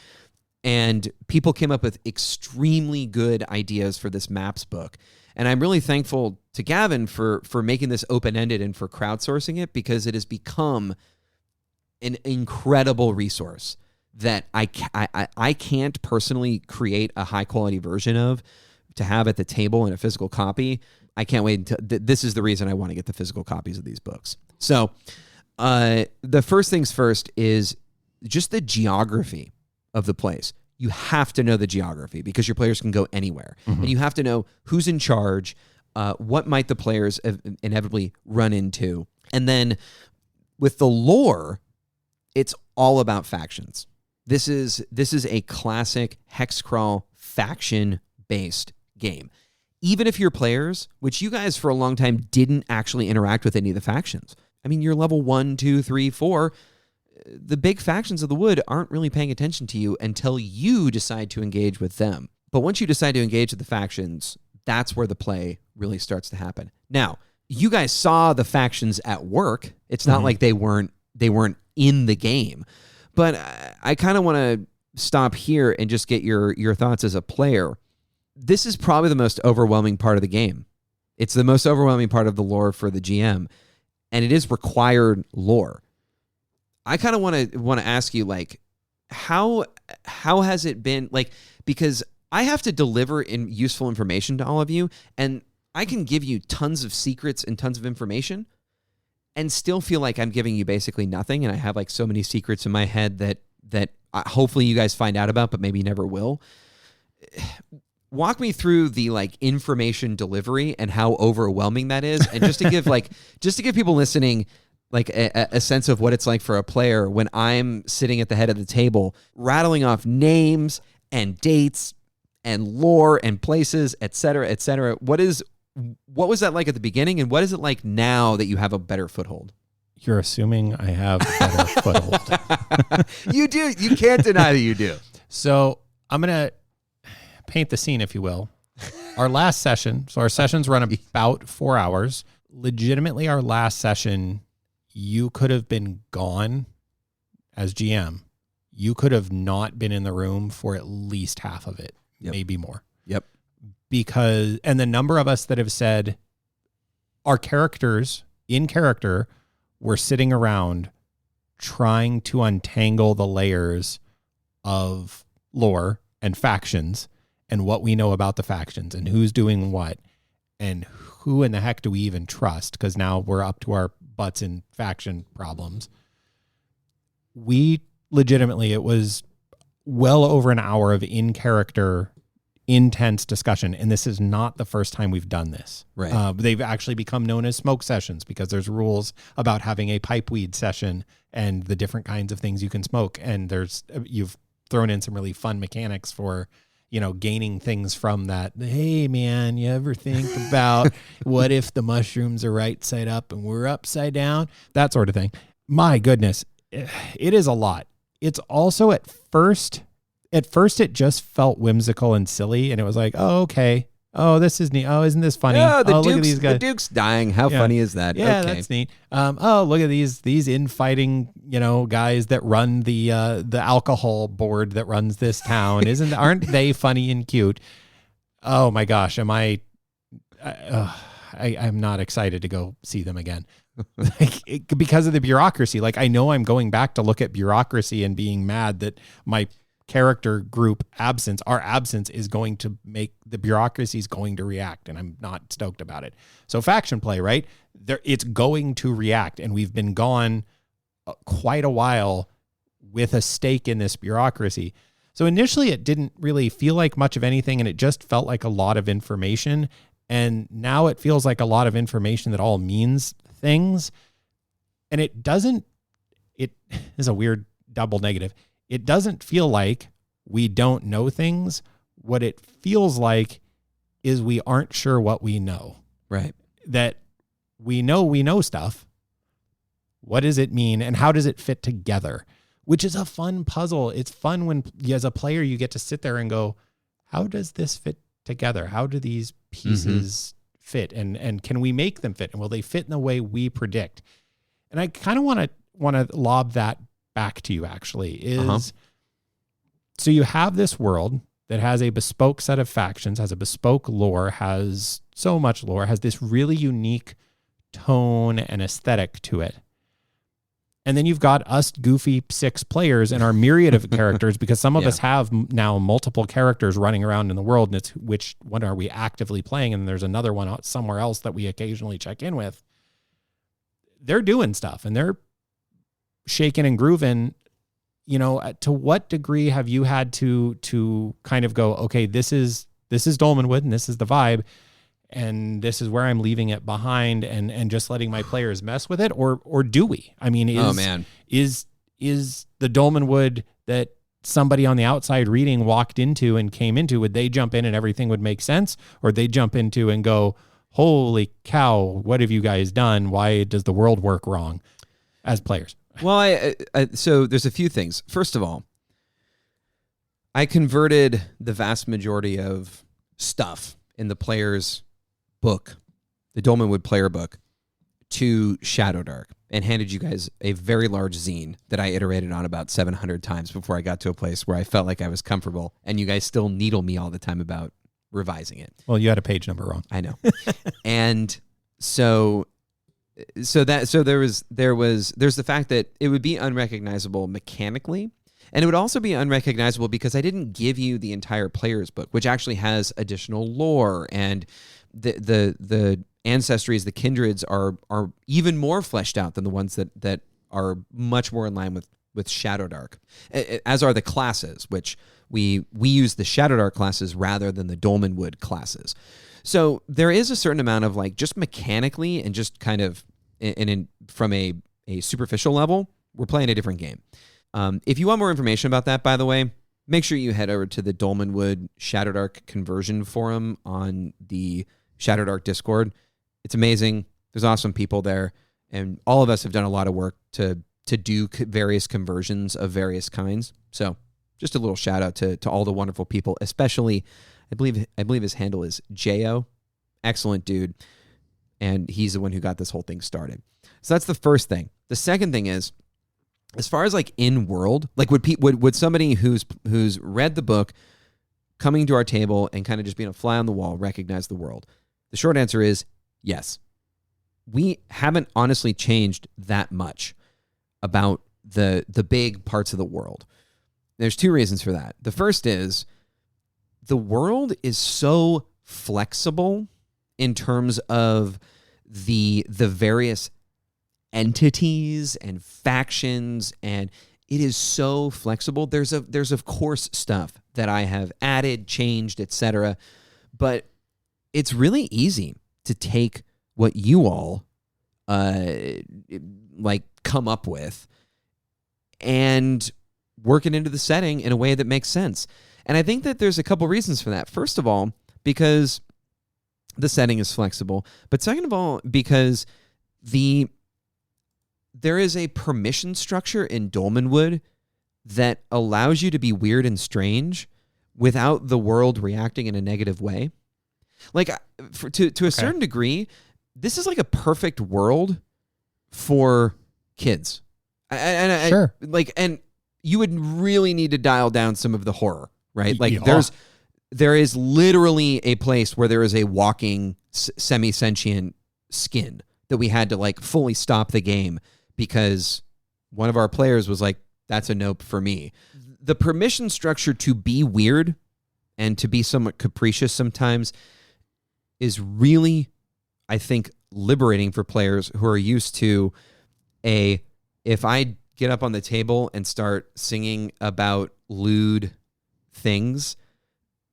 Speaker 1: And people came up with extremely good ideas for this maps book. And I'm really thankful to Gavin for making this open-ended and for crowdsourcing it, because it has become an incredible resource that I can't personally create a high-quality version of to have at the table in a physical copy. I can't wait until... This is the reason I want to get the physical copies of these books. So the first things first is just the geography of the place. You have to know the geography because your players can go anywhere. Mm-hmm. And you have to know who's in charge, what might the players inevitably run into. And then with the lore, it's all about factions. This is a classic hex crawl faction-based game. Even if your players, which you guys for a long time didn't actually interact with any of the factions. I mean, you're level 1, 2, 3, 4... the big factions of the wood aren't really paying attention to you until you decide to engage with them. But once you decide to engage with the factions, that's where the play really starts to happen. Now, you guys saw the factions at work. It's not like they weren't in the game. But I kind of want to stop here and just get your thoughts as a player. this is probably the most overwhelming part of the game. It's the most overwhelming part of the lore for the GM, and it is required lore. I kind of want to ask you, like, how has it been, like, because I have to deliver useful information to all of you, and I can give you tons of secrets and tons of information and still feel like I'm giving you basically nothing, and I have like so many secrets in my head that hopefully you guys find out about, but maybe never will. Walk me through the like information delivery and how overwhelming that is, and just to give people listening like a sense of what it's like for a player when I'm sitting at the head of the table, rattling off names and dates and lore and places, et cetera, et cetera. What was that like at the beginning, and what is it like now that you have a better foothold?
Speaker 2: You're assuming I have a better foothold.
Speaker 1: You do. You can't deny that you do.
Speaker 2: So I'm going to paint the scene, if you will. Our last session, so our sessions run about 4 hours. Legitimately, our last session, you could have been gone as GM. You could have not been in the room for at least half of it, maybe more.
Speaker 1: Yep.
Speaker 2: And the number of us that have said our characters in character were sitting around trying to untangle the layers of lore and factions and what we know about the factions and who's doing what and who in the heck do we even trust? Because now we're up to our butts in faction problems. We legitimately, it was well over an hour of in-character, intense discussion, and this is not the first time we've done this.
Speaker 1: Right.
Speaker 2: They've actually become known as smoke sessions because there's rules about having a pipe weed session and the different kinds of things you can smoke, and you've thrown in some really fun mechanics for gaining things from that. Hey man, you ever think about what if the mushrooms are right side up and we're upside down? That sort of thing. My goodness, it is a lot. It's also at first it just felt whimsical and silly, and it was like, oh, okay. Oh, this is neat. Oh, isn't this funny?
Speaker 1: Oh,
Speaker 2: look at these guys.
Speaker 1: The Duke's dying. How funny is that?
Speaker 2: Yeah,
Speaker 1: okay.
Speaker 2: That's neat. Oh, look at these infighting, guys that run the alcohol board that runs this town. Aren't they funny and cute? Oh my gosh, I'm not excited to go see them again. Because of the bureaucracy. Like, I know I'm going back to look at bureaucracy and being mad that my character group our absence is going to make the bureaucracy is going to react, and I'm not stoked about it. So faction play, right? It's going to react, and we've been gone quite a while with a stake in this bureaucracy. So initially it didn't really feel like much of anything, and it just felt like a lot of information. And now it feels like a lot of information that all means things. And it is a weird double negative. It doesn't feel like we don't know things. What it feels like is we aren't sure what we know.
Speaker 1: Right.
Speaker 2: That we know stuff. What does it mean, and how does it fit together? Which is a fun puzzle. It's fun when, as a player, you get to sit there and go, how does this fit together? How do these pieces fit? And can we make them fit? And will they fit in the way we predict? And I kind of want to lob that back to you, actually, so you have this world that has a bespoke set of factions, has a bespoke lore, has so much lore, has this really unique tone and aesthetic to it. And then you've got us goofy 6 players and our myriad of characters, because some of us have now multiple characters running around in the world, and it's which one are we actively playing? And there's another one out somewhere else that we occasionally check in with. They're doing stuff and they're shaking and grooving. To what degree have you had to kind of go, okay, this is Dolmenwood and this is the vibe, and this is where I'm leaving it behind, and just letting my players mess with it, or do we? I mean, is the Dolmenwood that somebody on the outside reading walked into and came into, would they jump in and everything would make sense, or they jump into and go, holy cow, what have you guys done? Why does the world work wrong as players?
Speaker 1: Well, so there's a few things. First of all, I converted the vast majority of stuff in the player's book, the Dolmenwood player book, to Shadowdark, and handed you guys a very large zine that I iterated on about 700 times before I got to a place where I felt like I was comfortable, and you guys still needle me all the time about revising it.
Speaker 2: Well, you had a page number wrong.
Speaker 1: I know. And so there's the fact that it would be unrecognizable mechanically, and it would also be unrecognizable because I didn't give you the entire player's book, which actually has additional lore, and the ancestries, the kindreds are even more fleshed out than the ones that are much more in line with Shadowdark, as are the classes, which we use the Shadowdark classes rather than the Dolmenwood classes. So there is a certain amount of like just mechanically and just kind of from a superficial level, we're playing a different game. If you want more information about that, by the way, make sure you head over to the Dolmenwood Shadowdark conversion forum on the Shadowdark Discord. It's amazing. There's awesome people there, and all of us have done a lot of work to do various conversions of various kinds. So just a little shout out to all the wonderful people, especially I believe his handle is Jo. Excellent dude. And he's the one who got this whole thing started. So that's the first thing. The second thing is, as far as like in world, like would somebody who's read the book coming to our table and kind of just being a fly on the wall recognize the world? The short answer is yes. We haven't honestly changed that much about the big parts of the world. There's two reasons for that. The first is the world is so flexible in terms of the various entities and factions, and it is so flexible. There's of course stuff that I have added, changed, etc., but it's really easy to take what you all like come up with and work it into the setting in a way that makes sense. And I think that there's a couple reasons for that. First of all, because the setting is flexible, but second of all, because there is a permission structure in Dolmenwood that allows you to be weird and strange without the world reacting in a negative way. Like, to a certain degree, this is like a perfect world for kids.
Speaker 2: Sure.
Speaker 1: And you would really need to dial down some of the horror, right? Like,
Speaker 2: Yeah.
Speaker 1: there is literally a place where there is a walking semi-sentient skin that we had to like fully stop the game because one of our players was like, that's a nope for me. The permission structure to be weird and to be somewhat capricious sometimes is really, I think, liberating for players who are used to if I get up on the table and start singing about lewd things,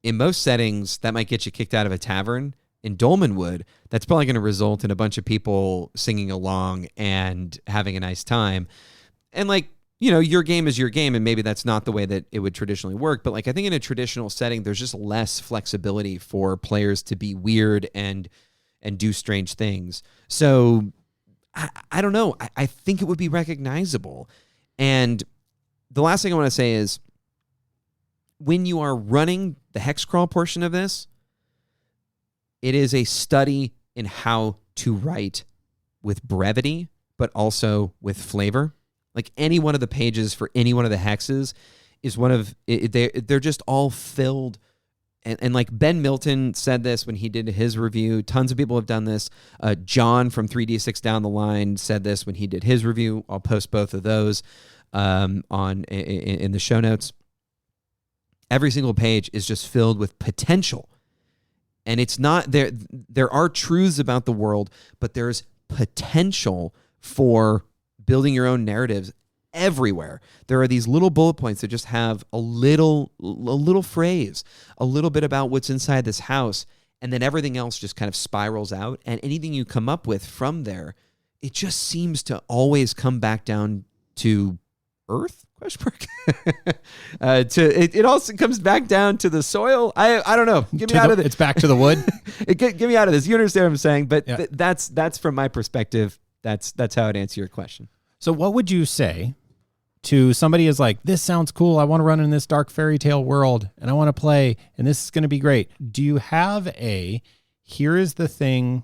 Speaker 1: in most settings, that might get you kicked out of a tavern. In Dolmenwood, that's probably going to result in a bunch of people singing along and having a nice time. And like, you know, your game is your game, and maybe that's not the way that it would traditionally work. But like, I think in a traditional setting, there's just less flexibility for players to be weird and do strange things. So I don't know. I think it would be recognizable. And the last thing I want to say is, when you are running the Hexcrawl portion of this, it is a study in how to write with brevity, but also with flavor. Like, any one of the pages for any one of the hexes is they're just all filled. And like Ben Milton said this when he did his review. Tons of people have done this. John from 3D6 Down the Line said this when he did his review. I'll post both of those in the show notes. Every single page is just filled with potential. And it's not there. There are truths about the world, but there's potential for building your own narratives everywhere. There are these little bullet points that just have a little phrase, a little bit about what's inside this house, and then everything else just kind of spirals out. And anything you come up with from there, it just seems to always come back down to Earth? It also comes back down to the soil. I don't know. Get me out of this.
Speaker 2: It's back to the wood.
Speaker 1: Get me out of this. You understand what I'm saying? But
Speaker 2: Yeah.
Speaker 1: That's from my perspective. That's how I'd answer your question.
Speaker 2: So what would you say to somebody who's like, this sounds cool, I want to run in this dark fairy tale world, and I want to play, and this is going to be great. Do you have here is the thing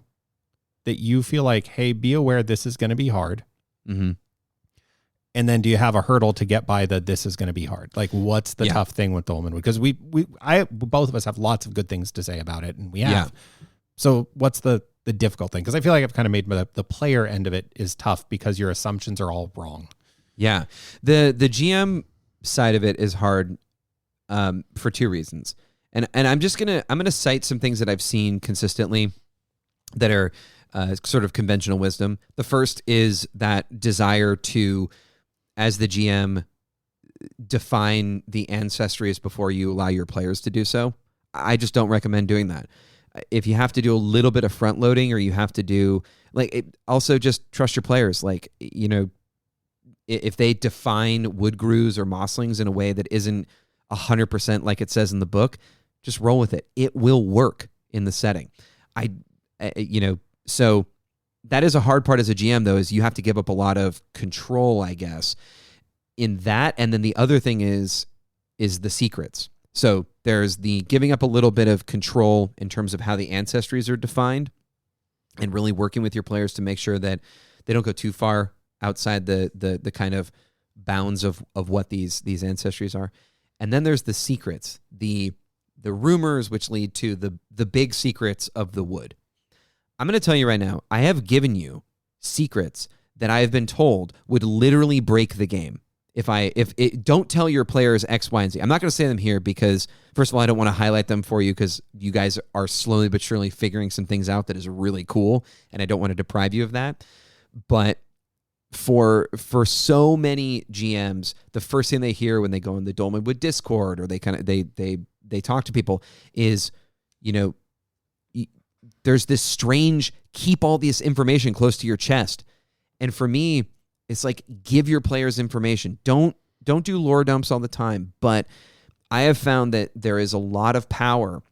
Speaker 2: that you feel like, hey, be aware this is going to be hard.
Speaker 1: Mm-hmm.
Speaker 2: And then do you have a hurdle to get by that this is going to be hard? Like, what's the tough thing with Dolmenwood? Because both of us have lots of good things to say about it, and we have. Yeah. So what's the difficult thing? Because I feel like I've kind of made the player end of it is tough because your assumptions are all wrong.
Speaker 1: Yeah. The GM side of it is hard for two reasons. And I'm gonna cite some things that I've seen consistently that are sort of conventional wisdom. The first is that desire to, as the GM, define the ancestries before you allow your players to do so. I just don't recommend doing that. If you have to do a little bit of front loading, or you have to do also just trust your players. Like, if they define wood grews or mosslings in a way that isn't 100% like it says in the book, just roll with it. It will work in the setting. So that is a hard part as a GM, though, is you have to give up a lot of control, I guess, in that. And then the other thing is the secrets. So there's the giving up a little bit of control in terms of how the ancestries are defined, and really working with your players to make sure that they don't go too far outside the kind of bounds of what these ancestries are. And then there's the secrets, the rumors, which lead to the big secrets of the wood. I'm going to tell you right now, I have given you secrets that I have been told would literally break the game. Don't tell your players X, Y, and Z. I'm not going to say them here because, first of all, I don't want to highlight them for you because you guys are slowly but surely figuring some things out that is really cool, and I don't want to deprive you of that. But for so many GMs, the first thing they hear when they go in the Dolmenwood Discord, or they talk to people, is, there's this strange keep all this information close to your chest. And for me, it's like, give your players information. Don't do lore dumps all the time. But I have found that there is a lot of power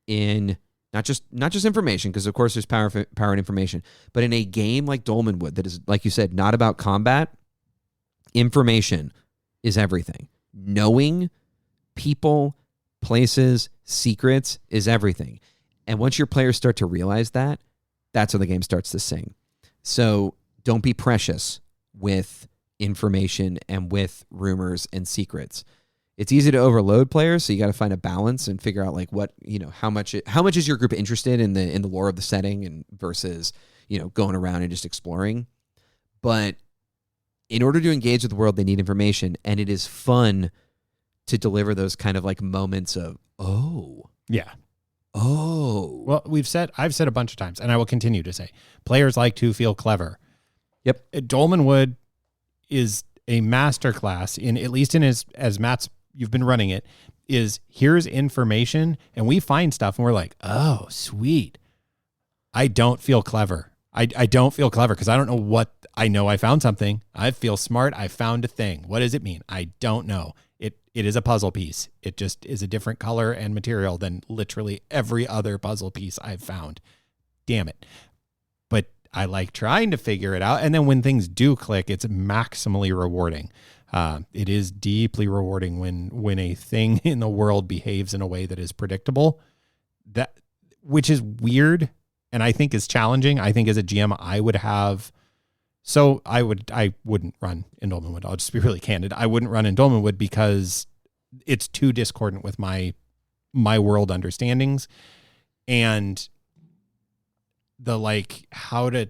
Speaker 1: in not just information, because of course there's power in information, but in a game like Dolmenwood that is, like you said, not about combat. Information is everything. Knowing people, places, secrets is everything. And once your players start to realize that, that's when the game starts to sing. So don't be precious with information and with rumors and secrets. It's easy to overload players, so you got to find a balance and figure out how much is your group interested in the lore of the setting, and versus going around and just exploring. But in order to engage with the world, they need information, and it is fun to deliver those kind of like moments of
Speaker 2: well, I've said a bunch of times, and I will continue to say, players like to feel clever.
Speaker 1: Yep.
Speaker 2: Dolmenwood is a masterclass in, at least in as Matt's, you've been running it, is here's information, and we find stuff and we're like, oh, sweet. I don't feel clever. I don't feel clever because I don't know what I know. I found something. I feel smart. I found a thing. What does it mean? I don't know. It is a puzzle piece. It just is a different color and material than literally every other puzzle piece I've found. Damn it. But I like trying to figure it out. And then when things do click, it's maximally rewarding. It is deeply rewarding when a thing in the world behaves in a way that is predictable, which is weird and I think is challenging. I think as a GM, I wouldn't run in Dolmenwood. I'll just be really candid. I wouldn't run in Dolmenwood because it's too discordant with my world understandings, and the how to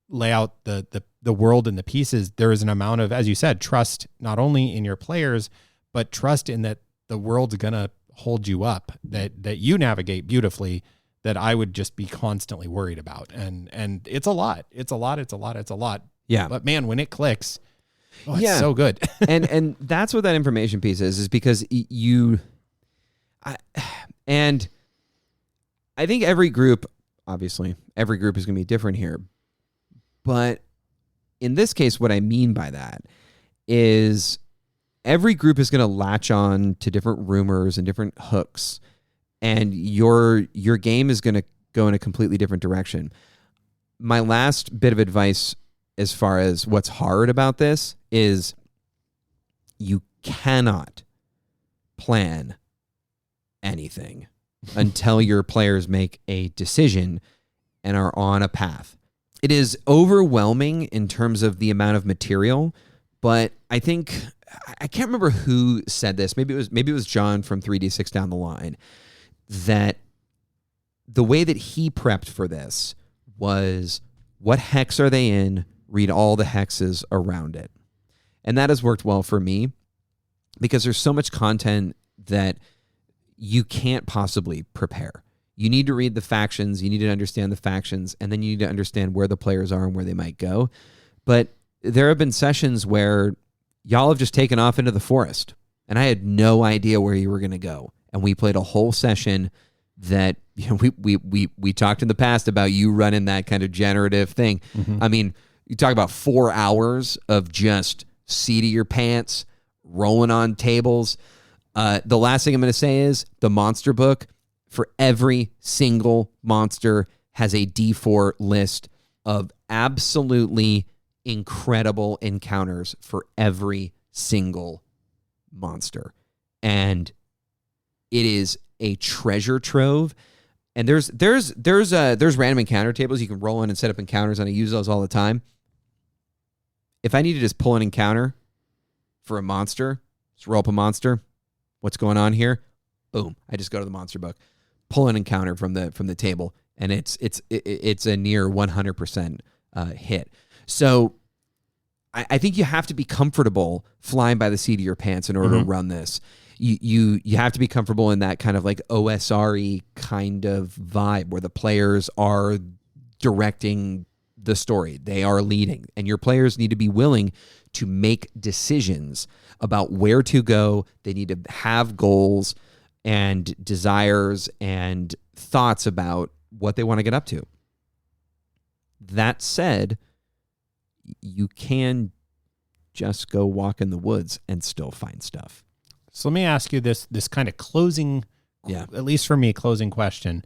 Speaker 2: lay out the world and the pieces. There is an amount of, as you said, trust not only in your players, but trust in that the world's gonna hold you up, that you navigate beautifully, that I would just be constantly worried about. And it's a lot. It's a lot.
Speaker 1: Yeah.
Speaker 2: But man, when it clicks, it's so good.
Speaker 1: and that's what that information piece is because and I think every group is going to be different here. But in this case, what I mean by that is every group is going to latch on to different rumors and different hooks, and your game is going to go in a completely different direction. My last bit of advice as far as what's hard about this is you cannot plan anything until your players make a decision and are on a path. It is overwhelming in terms of the amount of material, But I think I can't remember who said this. Maybe it was John from 3D6 down the line, that the way that he prepped for this was, what hex are they in? Read all the hexes around it. And that has worked well for me because there's so much content that you can't possibly prepare. You need to read the factions, you need to understand the factions, and then you need to understand where the players are and where they might go. But there have been sessions where y'all have just taken off into the forest, and I had no idea where you were going to go. And we played a whole session that, you know, we talked in the past about you running that kind of generative thing. I mean, you talk about 4 hours of just seat of your pants, rolling on tables. The last thing I'm going to say is the monster book, for every single monster, has a D4 list of absolutely incredible encounters for every single monster. And it is a treasure trove. And there's random encounter tables you can roll in and set up encounters, and I use those all the time. If I need to just pull an encounter for a monster, just roll up a monster, what's going on here? Boom. I just go to the monster book, pull an encounter from the table, and it's a near 100% hit. So I think you have to be comfortable flying by the seat of your pants in order to run this. You have to be comfortable in that kind of like OSR-y kind of vibe where the players are directing the story. They are leading, and your players need to be willing to make decisions about where to go. They need to have goals and desires and thoughts about what they want to get up to. That said, you can just go walk in the woods and still find stuff.
Speaker 2: So let me ask you this kind of closing, at least for me, closing question.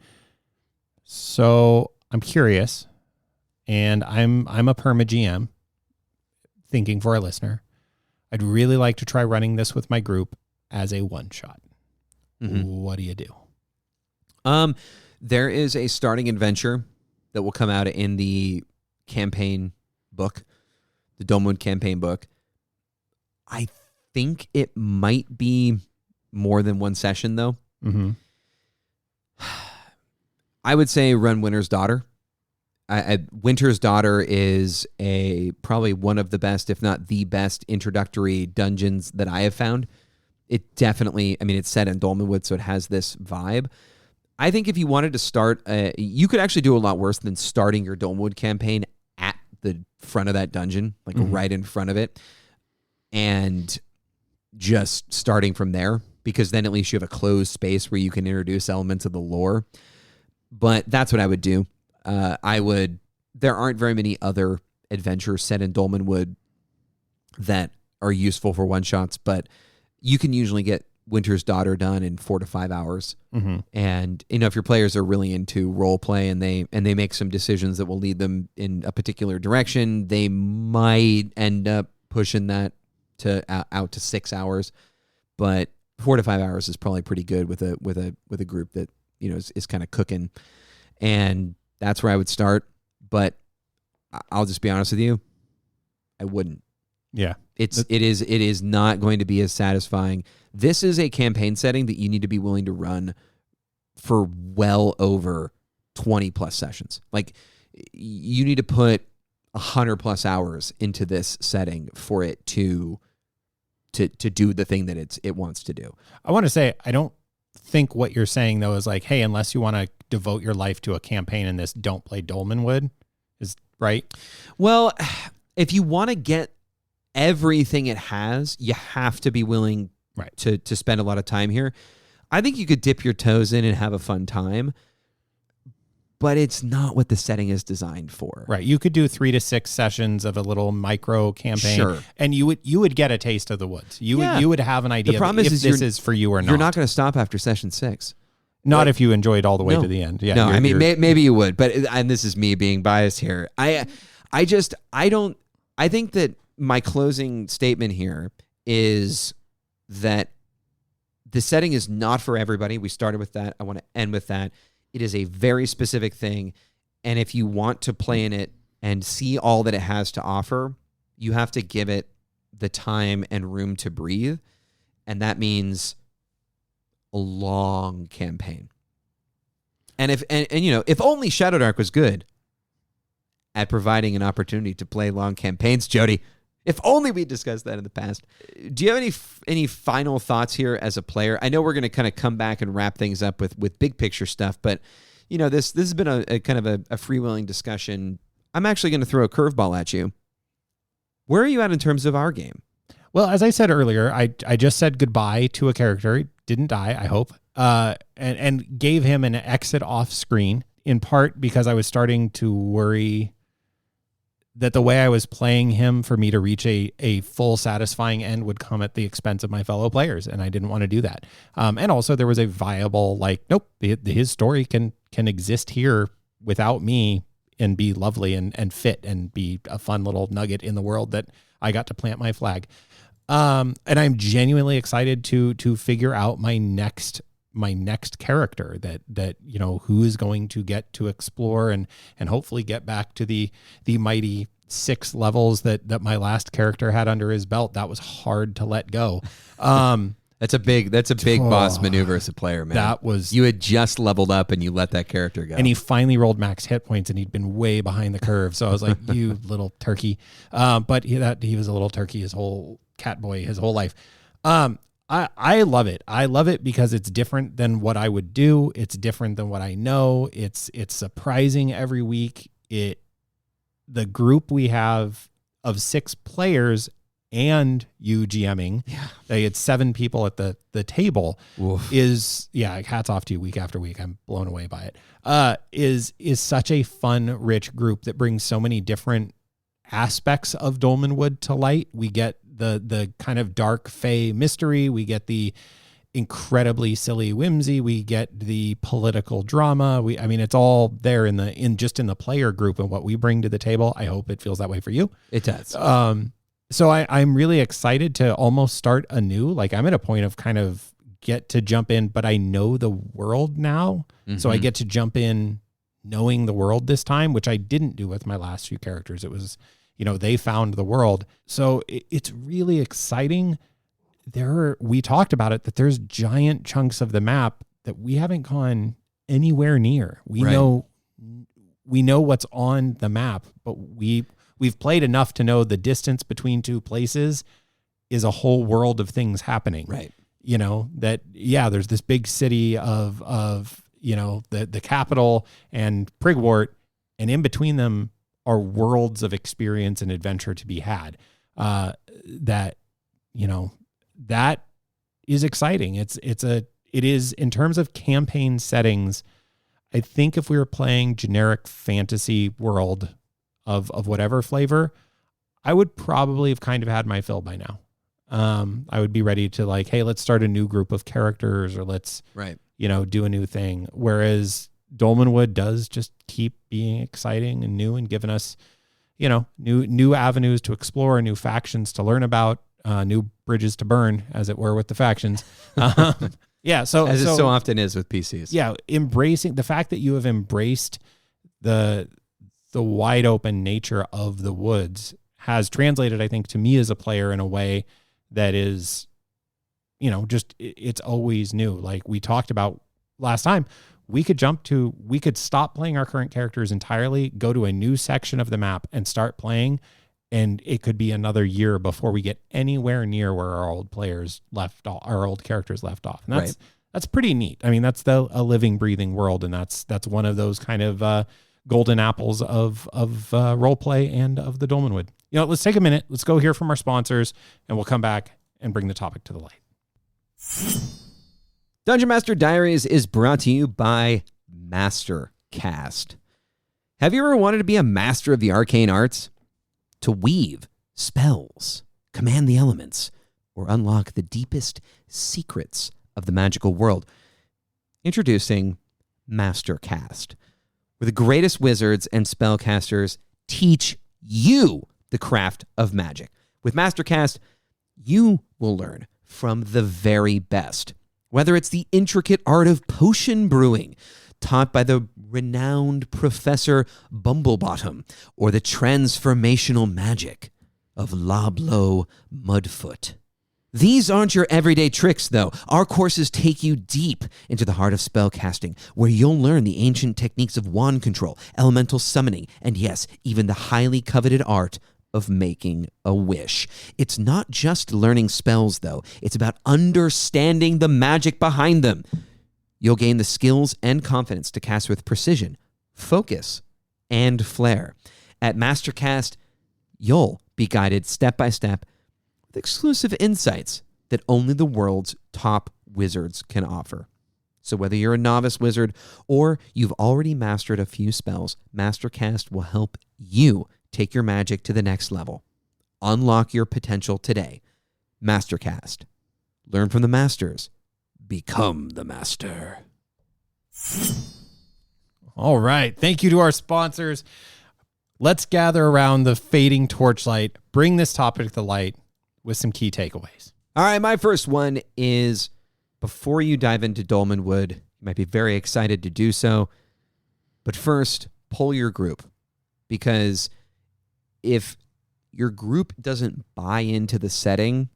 Speaker 2: So I'm curious, and I'm a perma GM, thinking for a listener. I'd really like to try running this with my group as a one-shot. What do you do?
Speaker 1: There is a starting adventure that will come out in the campaign book, the Dolmenwood campaign book. I think it might be more than one session, though. I would say run Winter's Daughter. Winter's Daughter is probably one of the best, if not the best, introductory dungeons that I have found. It definitely, I mean, it's set in Dolmenwood, so it has this vibe. I think if you wanted to start, you could actually do a lot worse than starting your Dolmenwood campaign at the front of that dungeon, like right in front of it, and just starting from there, because then at least you have a closed space where you can introduce elements of the lore. But that's what I would do. There aren't very many other adventures set in Dolmenwood that are useful for one-shots, but you can usually get Winter's Daughter done in 4 to 5 hours. And, you know, if your players are really into role play and they make some decisions that will lead them in a particular direction, they might end up pushing that out to 6 hours. But 4 to 5 hours is probably pretty good with a group that, you know, is kind of cooking. And that's where I would start. But I'll just be honest with you, I wouldn't.
Speaker 2: Yeah.
Speaker 1: It is not going to be as satisfying. This is a campaign setting that you need to be willing to run for well over 20 plus sessions. Like, you need to put 100 plus hours into this setting for it to do the thing that it wants to do.
Speaker 2: I want to say, I don't think what you're saying though is like, hey, unless you want to devote your life to a campaign in this, don't play Dolmenwood, is right?
Speaker 1: Well, if you want to get everything it has, you have to be willing to spend a lot of time here. I think you could dip your toes in and have a fun time, but it's not what the setting is designed for.
Speaker 2: Right. You could do 3 to 6 sessions of a little micro campaign, and you would get a taste of the woods. You would have an idea of if this is for you or not.
Speaker 1: You're not going to stop after session 6.
Speaker 2: Not if you enjoy it all the way to the end. Yeah.
Speaker 1: No, I mean, maybe you would, but, and this is me being biased here. I think that my closing statement here is that the setting is not for everybody. We started with that. I want to end with that. It is a very specific thing. And if you want to play in it and see all that it has to offer, you have to give it the time and room to breathe, and that means a long campaign. And if only Shadow Dark was good at providing an opportunity to play long campaigns, Jody, if only we discussed that in the past. Do you have any final thoughts here as a player? I know we're going to kind of come back and wrap things up with big picture stuff, but this has been a kind of a freewheeling discussion. I'm actually going to throw a curveball at you. Where are you at in terms of our game?
Speaker 2: Well, as I said earlier, I just said goodbye to a character. He didn't die, I hope, and gave him an exit off screen, in part because I was starting to worry that the way I was playing him, for me to reach a full satisfying end, would come at the expense of my fellow players, and I didn't want to do that. And also there was a viable, nope, his story can exist here without me and be lovely and fit and be a fun little nugget in the world that I got to plant my flag. And I'm genuinely excited to figure out my next character that who is going to get to explore and hopefully get back to the mighty 6 levels that my last character had under his belt. That was hard to let go.
Speaker 1: That's a big boss maneuver as a player, man. You had just leveled up and you let that character go.
Speaker 2: And he finally rolled max hit points and he'd been way behind the curve. So I was like, you little turkey. But he was a little turkey, his whole cat boy, his whole life. I love it. I love it because it's different than what I would do. It's different than what I know. It's surprising every week. The group we have of 6 players and you GMing, they had 7 people at the table.
Speaker 1: Oof.
Speaker 2: Hats off to you week after week. I'm blown away by it. Is such a fun, rich group that brings so many different aspects of Dolmenwood to light. We get the kind of dark fey mystery. We get the incredibly silly whimsy. We get the political drama. It's all there in the player group and what we bring to the table. I hope it feels that way for you.
Speaker 1: It does.
Speaker 2: So I'm really excited to almost start anew. I'm at a point of kind of get to jump in, but I know the world now. Mm-hmm. So I get to jump in knowing the world this time, which I didn't do with my last few characters. It was, they found the world. So it's really exciting. We talked about it, that there's giant chunks of the map that we haven't gone anywhere near. We know what's on the map, but we've played enough to know the distance between 2 places is a whole world of things happening.
Speaker 1: Right.
Speaker 2: There's this big city of the capital and Prigwort, and in between them are worlds of experience and adventure to be had. That is exciting. It is in terms of campaign settings. I think if we were playing generic fantasy world of whatever flavor, I would probably have kind of had my fill by now. I would be ready to hey, let's start a new group of characters, or let's do a new thing. Whereas Dolmenwood does just keep being exciting and new and giving us, new avenues to explore, new factions to learn about, new bridges to burn, as it were, with the factions. So
Speaker 1: as it so often is with PCs.
Speaker 2: Yeah, embracing the fact that you have embraced the wide open nature of the woods has translated, I think, to me as a player in a way that is, it's always new. Like we talked about last time, we could stop playing our current characters entirely, go to a new section of the map and start playing. And it could be another year before we get anywhere near where our old characters left off. And that's pretty neat. That's a living, breathing world. And that's one of those kind of, golden apples of role play and of the Dolmenwood. Let's take a minute. Let's go hear from our sponsors, and we'll come back and bring the topic to the light.
Speaker 1: Dungeon Master Diaries is brought to you by Master Cast. Have you ever wanted to be a master of the arcane arts? To weave spells, command the elements, or unlock the deepest secrets of the magical world? Introducing Master Cast, where the greatest wizards and spellcasters teach you the craft of magic. With Mastercast, you will learn from the very best. Whether it's the intricate art of potion brewing, taught by the renowned Professor Bumblebottom, or the transformational magic of Loblo Mudfoot. These aren't your everyday tricks, though. Our courses take you deep into the heart of spellcasting, where you'll learn the ancient techniques of wand control, elemental summoning, and yes, even the highly coveted art of making a wish. It's not just learning spells, though. It's about understanding the magic behind them. You'll gain the skills and confidence to cast with precision, focus, and flair. At Mastercast, you'll be guided step by step with exclusive insights that only the world's top wizards can offer. So whether you're a novice wizard or you've already mastered a few spells, Mastercast will help you take your magic to the next level. Unlock your potential today. Mastercast. Learn from the masters. Become the master.
Speaker 2: All right. Thank you to our sponsors. Let's gather around the fading torchlight, bring this topic to light with some key takeaways.
Speaker 1: All right, my first one is, before you dive into Dolmenwood, you might be very excited to do so, but first, pull your group, because if your group doesn't buy into the setting,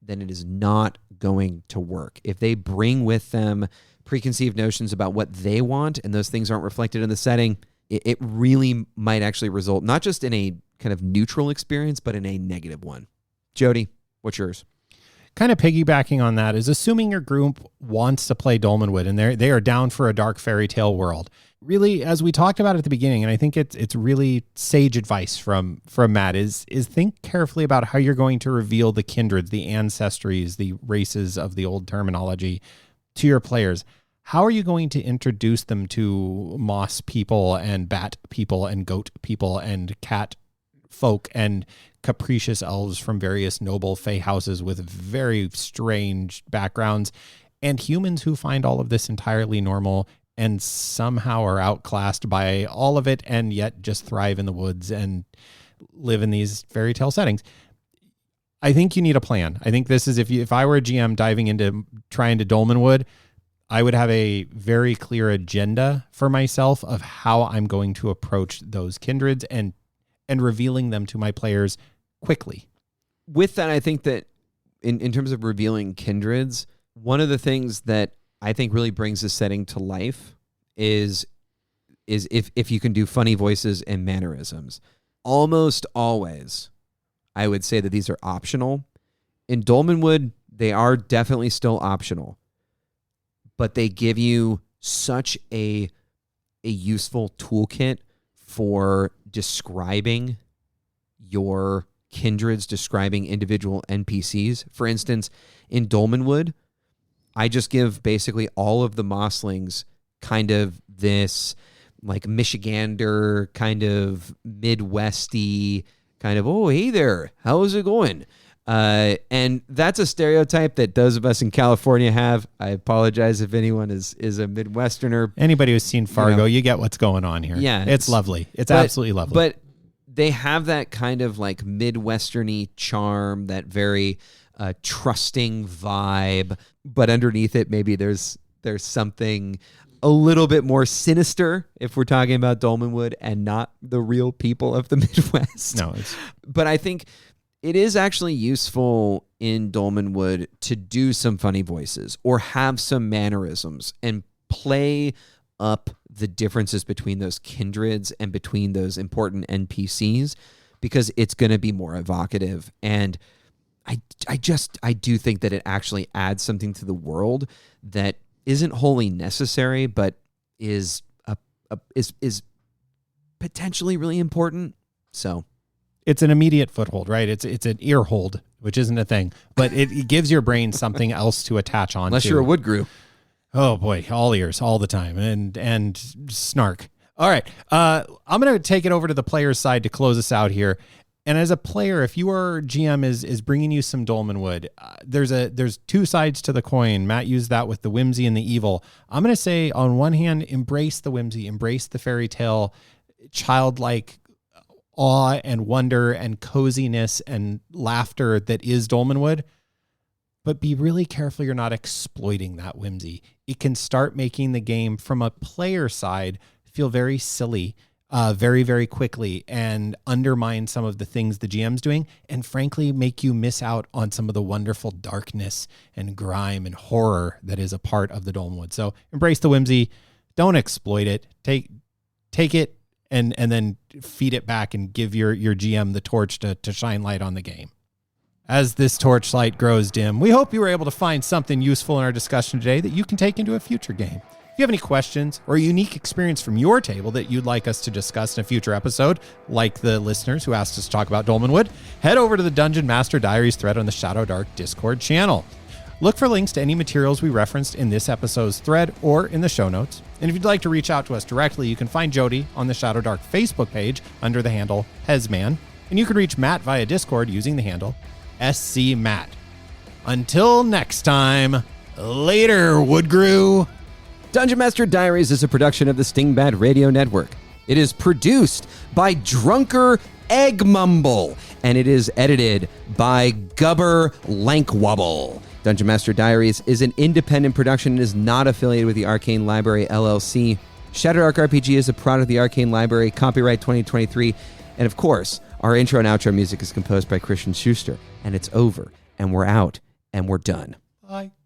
Speaker 1: then it is not going to work. If they bring with them preconceived notions about what they want and those things aren't reflected in the setting, it really might actually result not just in a kind of neutral experience, but in a negative one. Jody, what's yours?
Speaker 2: Kind of piggybacking on that is assuming your group wants to play Dolmenwood and they are down for a dark fairy tale world. Really, as we talked about at the beginning, and I think it's really sage advice from Matt, is think carefully about how you're going to reveal the kindreds, the ancestries, the races of the old terminology to your players. How are you going to introduce them to moss people and bat people and goat people and cat folk and capricious elves from various noble fae houses with very strange backgrounds, and humans who find all of this entirely normal and somehow are outclassed by all of it and yet just thrive in the woods and live in these fairy tale settings? I think you need a plan. I think this is, if I were a GM diving into trying to Dolmenwood, I would have a very clear agenda for myself of how I'm going to approach those kindreds and revealing them to my players quickly.
Speaker 1: With that, I think that in terms of revealing kindreds, one of the things that I think really brings the setting to life is if you can do funny voices and mannerisms. Almost always, I would say that these are optional. In Dolmenwood, they are definitely still optional, but they give you such a useful toolkit for describing your kindreds, describing individual NPCs. For instance, in Dolmenwood, I just give basically all of the Mosslings kind of this like Michigander, kind of Midwesty, kind of, oh, hey there, how's it going? And that's a stereotype that those of us in California have. I apologize if anyone is a Midwesterner.
Speaker 2: Anybody who's seen Fargo, you get what's going on here.
Speaker 1: Yeah.
Speaker 2: It's lovely. It's absolutely lovely.
Speaker 1: But they have that kind of like Midwesterny charm, that very trusting vibe. But underneath it, maybe there's something a little bit more sinister if we're talking about Dolmenwood and not the real people of the Midwest.
Speaker 2: No,
Speaker 1: but I think it is actually useful in Dolmenwood to do some funny voices or have some mannerisms and play up the differences between those kindreds and between those important NPCs, because it's going to be more evocative. And I do think that it actually adds something to the world that isn't wholly necessary, but is potentially really important. So
Speaker 2: it's an immediate foothold, right? It's an ear hold, which isn't a thing, but it gives your brain something else to attach on.
Speaker 1: Unless you're a wood group.
Speaker 2: Oh boy, all ears all the time and snark. All right. I'm going to take it over to the player's side to close us out here. And as a player, if your GM is bringing you some Dolmenwood, there's two sides to the coin. Matt used that with the whimsy and the evil. I'm going to say, on one hand, embrace the whimsy, embrace the fairy tale, childlike awe and wonder and coziness and laughter that is Dolmenwood. But be really careful you're not exploiting that whimsy. It can start making the game from a player side feel very silly. very, very quickly and undermine some of the things the GM's doing, and frankly, make you miss out on some of the wonderful darkness and grime and horror that is a part of the Dolmenwood. So embrace the whimsy. Don't exploit it. Take it and then feed it back and give your GM the torch to shine light on the game. As this torchlight grows dim, we hope you were able to find something useful in our discussion today that you can take into a future game. If you have any questions or a unique experience from your table that you'd like us to discuss in a future episode, like the listeners who asked us to talk about Dolmenwood, head over to the Dungeon Master Diaries thread on the Shadow Dark Discord channel. Look for links to any materials we referenced in this episode's thread or in the show notes. And if you'd like to reach out to us directly, you can find Jody on the Shadow Dark Facebook page under the handle Hezman, and you can reach Matt via Discord using the handle SCMatt. Until next time, later, Woodgrew.
Speaker 1: Dungeon Master Diaries is a production of the Stingbat Radio Network. It is produced by Drunker Egg Mumble, and it is edited by Gubber Lankwubble. Dungeon Master Diaries is an independent production and is not affiliated with the Arcane Library, LLC. Shadowdark RPG is a product of the Arcane Library, copyright 2023. And of course, our intro and outro music is composed by Christian Schuster. And it's over, and we're out, and we're done.
Speaker 2: Bye.